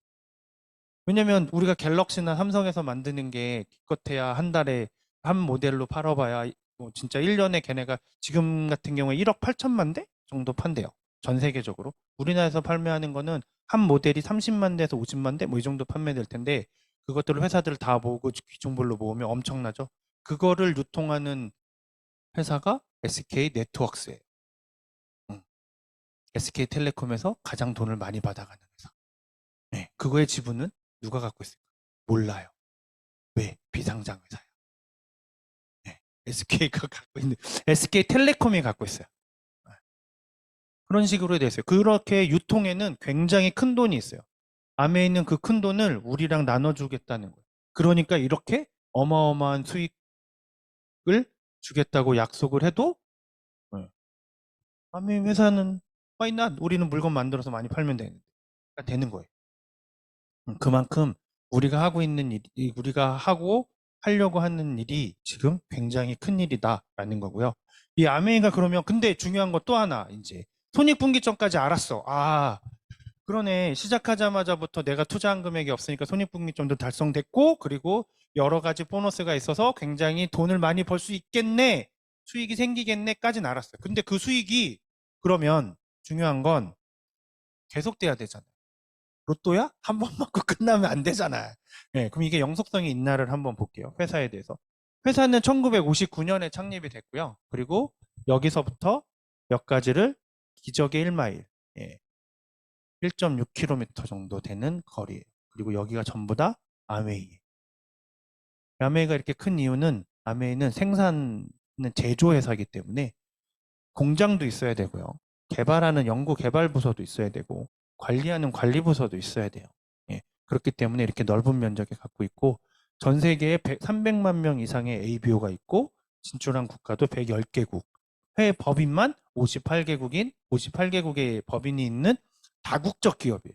왜냐면 우리가 갤럭시나 삼성에서 만드는 게 기껏해야 한 달에 한 모델로 팔아봐야 뭐 진짜 1년에 걔네가 지금 같은 경우에 1억 8천만 대 정도 판대요. 전 세계적으로. 우리나라에서 판매하는 거는 한 모델이 30만 대에서 50만 대 뭐 이 정도 판매될 텐데 그것들을 회사들 다 모으고 기종별로 모으면 엄청나죠. 그거를 유통하는 회사가 SK 네트워크스예요. SK텔레콤에서 가장 돈을 많이 받아가는 회사. 네, 그거의 지분은 누가 갖고 있을까? 몰라요. 왜? 비상장 회사예요. 네, SK가 갖고 있는 SK텔레콤이 갖고 있어요. 네, 그런 식으로 돼 있어요. 그렇게 유통에는 굉장히 큰 돈이 있어요. 암에 있는 그 큰 돈을 우리랑 나눠주겠다는 거예요. 그러니까 이렇게 어마어마한 수익을 주겠다고 약속을 해도 네, 암의 회사는 why not? 우리는 물건 만들어서 많이 팔면 되는 거예요. 그만큼 우리가 하고 있는 일, 우리가 하고 하려고 하는 일이 지금 굉장히 큰 일이다라는 거고요. 이 아메이가 그러면 근데 중요한 거 또 하나 이제 손익분기점까지 알았어. 아, 그러네. 시작하자마자부터 내가 투자한 금액이 없으니까 손익분기점도 달성됐고 그리고 여러 가지 보너스가 있어서 굉장히 돈을 많이 벌 수 있겠네. 수익이 생기겠네까지는 알았어요. 근데 그 수익이 그러면 중요한 건 계속돼야 되잖아요. 로또야? 한 번 맞고 끝나면 안 되잖아요. 네, 그럼 이게 영속성이 있나를 한번 볼게요. 회사에 대해서. 회사는 1959년에 창립이 됐고요. 그리고 여기서부터 몇 가지를 기적의 1마일, 1.6km 정도 되는 거리예요. 그리고 여기가 전부 다 아메이예요. 아메이가 이렇게 큰 이유는 아메이는 생산은 제조회사이기 때문에 공장도 있어야 되고요. 개발하는 연구 개발 부서도 있어야 되고 관리하는 관리 부서도 있어야 돼요. 예, 그렇기 때문에 이렇게 넓은 면적에 갖고 있고 전 세계에 300만 명 이상의 ABO가 있고 진출한 국가도 110개국, 해외 법인만 58개국의 법인이 있는 다국적 기업이에요.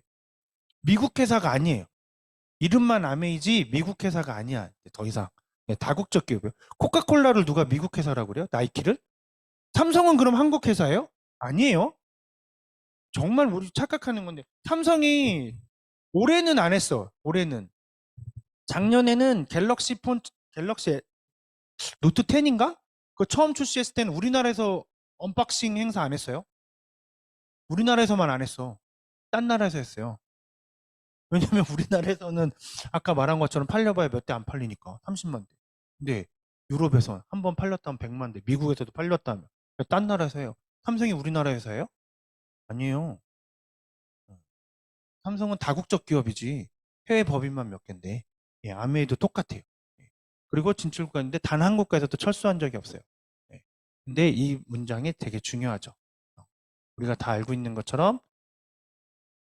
미국 회사가 아니에요. 이름만 아메이지 미국 회사가 아니야. 더 이상. 네, 다국적 기업이에요. 코카콜라를 누가 미국 회사라고 그래요? 나이키를? 삼성은 그럼 한국 회사예요? 아니에요. 정말 우리 착각하는 건데 삼성이 올해는 안 했어. 올해는 작년에는 갤럭시 노트 10인가? 그 처음 출시했을 때는 우리나라에서 언박싱 행사 안 했어요. 우리나라에서만 안 했어. 딴 나라에서 했어요. 왜냐면 우리나라에서는 아까 말한 것처럼 팔려봐야 몇 대 안 팔리니까 30만 대. 근데 유럽에서 한 번 팔렸다면 100만 대, 미국에서도 팔렸다면 딴 나라에서 해요. 삼성이 우리나라에서 해요? 아니에요. 삼성은 다국적 기업이지 해외 법인만 몇 개인데 예, 아메이도 똑같아요. 예. 그리고 진출국가인데 단 한 국가에서도 철수한 적이 없어요. 예. 근데 이 문장이 되게 중요하죠. 우리가 다 알고 있는 것처럼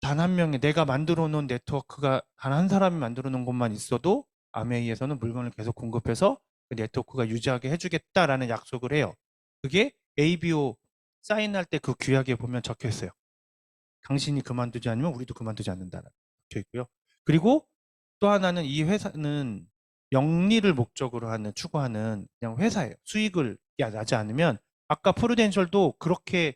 단 한 명의 내가 만들어 놓은 네트워크가 단 한 사람이 만들어 놓은 것만 있어도 아메이에서는 물건을 계속 공급해서 그 네트워크가 유지하게 해주겠다라는 약속을 해요. 그게 ABO 사인할 때 그 규약에 보면 적혀 있어요. 당신이 그만두지 않으면 우리도 그만두지 않는다라고 적혀 있고요. 그리고 또 하나는 이 회사는 영리를 목적으로 하는 추구하는 그냥 회사예요. 수익을 나지 않으면 아까 프루덴셜도 그렇게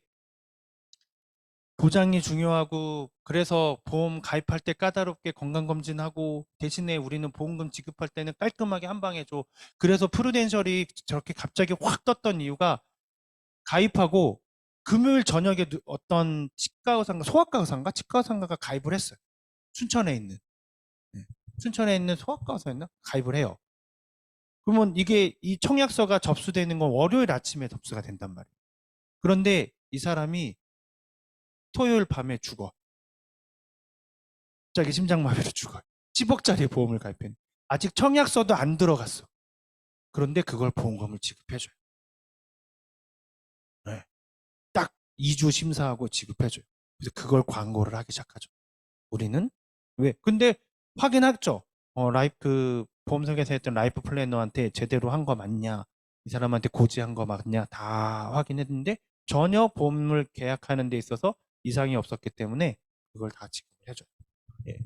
보장이 중요하고 그래서 보험 가입할 때 까다롭게 건강검진하고 대신에 우리는 보험금 지급할 때는 깔끔하게 한 방에 줘. 그래서 프루덴셜이 저렇게 갑자기 확 떴던 이유가 가입하고 금요일 저녁에 어떤 치과 의사인가 소아과 의사인가 치과 의사인가가 가입을 했어요. 춘천에 있는. 네. 춘천에 있는 소아과 의사였나? 가입을 해요. 그러면 이게 이 청약서가 접수되는 건 월요일 아침에 접수가 된단 말이에요. 그런데 이 사람이 토요일 밤에 죽어. 갑자기 심장마비로 죽어요. 10억짜리 보험을 가입했는데 아직 청약서도 안 들어갔어. 그런데 그걸 보험금을 지급해줘요. 네. 딱 2주 심사하고 지급해줘요. 그래서 그걸 광고를 하기 시작하죠. 우리는 왜? 근데 확인했죠. 라이프 보험 설계사 했던 라이프 플래너한테 제대로 한 거 맞냐? 이 사람한테 고지한 거 맞냐? 다 확인했는데 전혀 보험을 계약하는 데 있어서 이상이 없었기 때문에 그걸 다 지급을 해줘요. 예.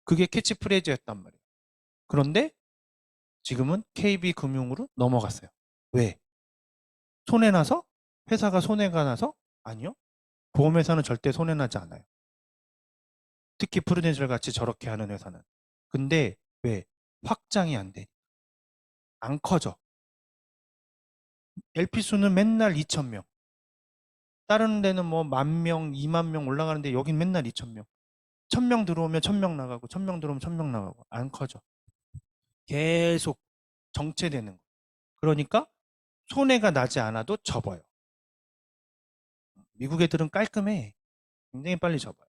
그게 캐치프레이즈였단 말이에요. 그런데 지금은 KB금융으로 넘어갔어요. 왜? 손해나서? 회사가 손해가 나서? 아니요. 보험회사는 절대 손해나지 않아요. 특히 프루덴셜 같이 저렇게 하는 회사는. 근데 왜? 확장이 안 돼. 안 커져. LP 수는 맨날 2,000명. 다른 데는 뭐 10,000명, 20,000명 올라가는데 여긴 맨날 2,000명. 1000명 들어오면 1000명 나가고 1000명 들어오면 1000명 나가고 안 커져. 계속 정체되는 거. 그러니까 손해가 나지 않아도 접어요. 미국 애들은 깔끔해. 굉장히 빨리 접어요.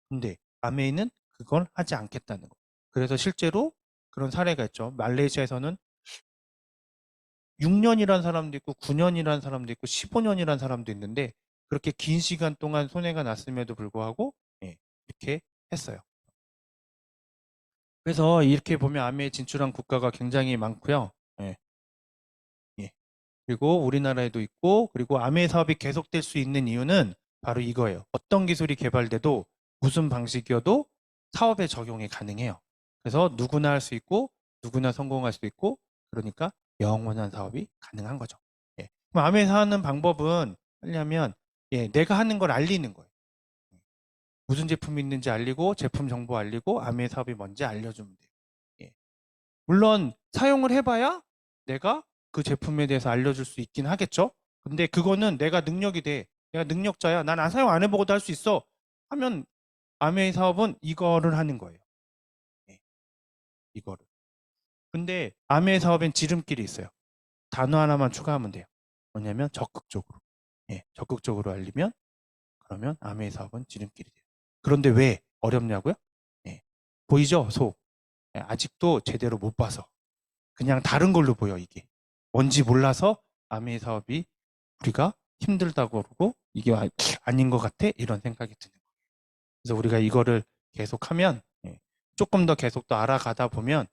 근데 아메이는 그걸 하지 않겠다는 거. 그래서 실제로 그런 사례가 있죠. 말레이시아에서는 6년이란 사람도 있고 9년이란 사람도 있고 15년이란 사람도 있는데 그렇게 긴 시간 동안 손해가 났음에도 불구하고 이렇게 했어요. 그래서 이렇게 보면 아메에 진출한 국가가 굉장히 많고요. 예. 예. 그리고 우리나라에도 있고 그리고 아메 사업이 계속될 수 있는 이유는 바로 이거예요. 어떤 기술이 개발돼도 무슨 방식이어도 사업에 적용이 가능해요. 그래서 누구나 할 수 있고 누구나 성공할 수 있고 그러니까 영원한 사업이 가능한 거죠. 예. 그럼 아메에서 하는 방법은 하려면 내가 하는 걸 알리는 거예요. 무슨 제품이 있는지 알리고 제품 정보 알리고 아메 사업이 뭔지 알려주면 돼요. 예. 물론 사용을 해봐야 내가 그 제품에 대해서 알려줄 수 있긴 하겠죠. 근데 그거는 내가 능력이 돼. 내가 능력자야. 난 사용 안 해보고도 할 수 있어. 하면 아메이 사업은 이거를 하는 거예요. 예, 이거를. 근데 아메이 사업엔 지름길이 있어요. 단어 하나만 추가하면 돼요. 뭐냐면 적극적으로. 적극적으로 알리면 그러면 아메이 사업은 지름길이 돼요. 그런데 왜 어렵냐고요? 보이죠? 속. 아직도 제대로 못 봐서. 그냥 다른 걸로 보여 이게. 뭔지 몰라서 아메이 사업이 우리가 힘들다고 그러고 이게 아닌 것 같아 이런 생각이 드는 거예요. 그래서 우리가 이거를 계속하면 조금 더 계속 더 알아가다 보면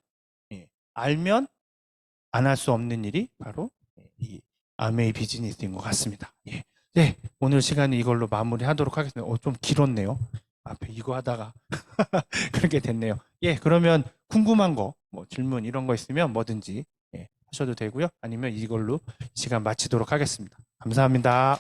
알면 안 할 수 없는 일이 바로 이 아메이 비즈니스인 것 같습니다. 네, 오늘 시간은 이걸로 마무리하도록 하겠습니다. 좀 길었네요. 앞에 이거 하다가 그렇게 됐네요. 그러면 궁금한 거, 뭐 질문 이런 거 있으면 뭐든지 하셔도 되고요. 아니면 이걸로 시간 마치도록 하겠습니다. 감사합니다.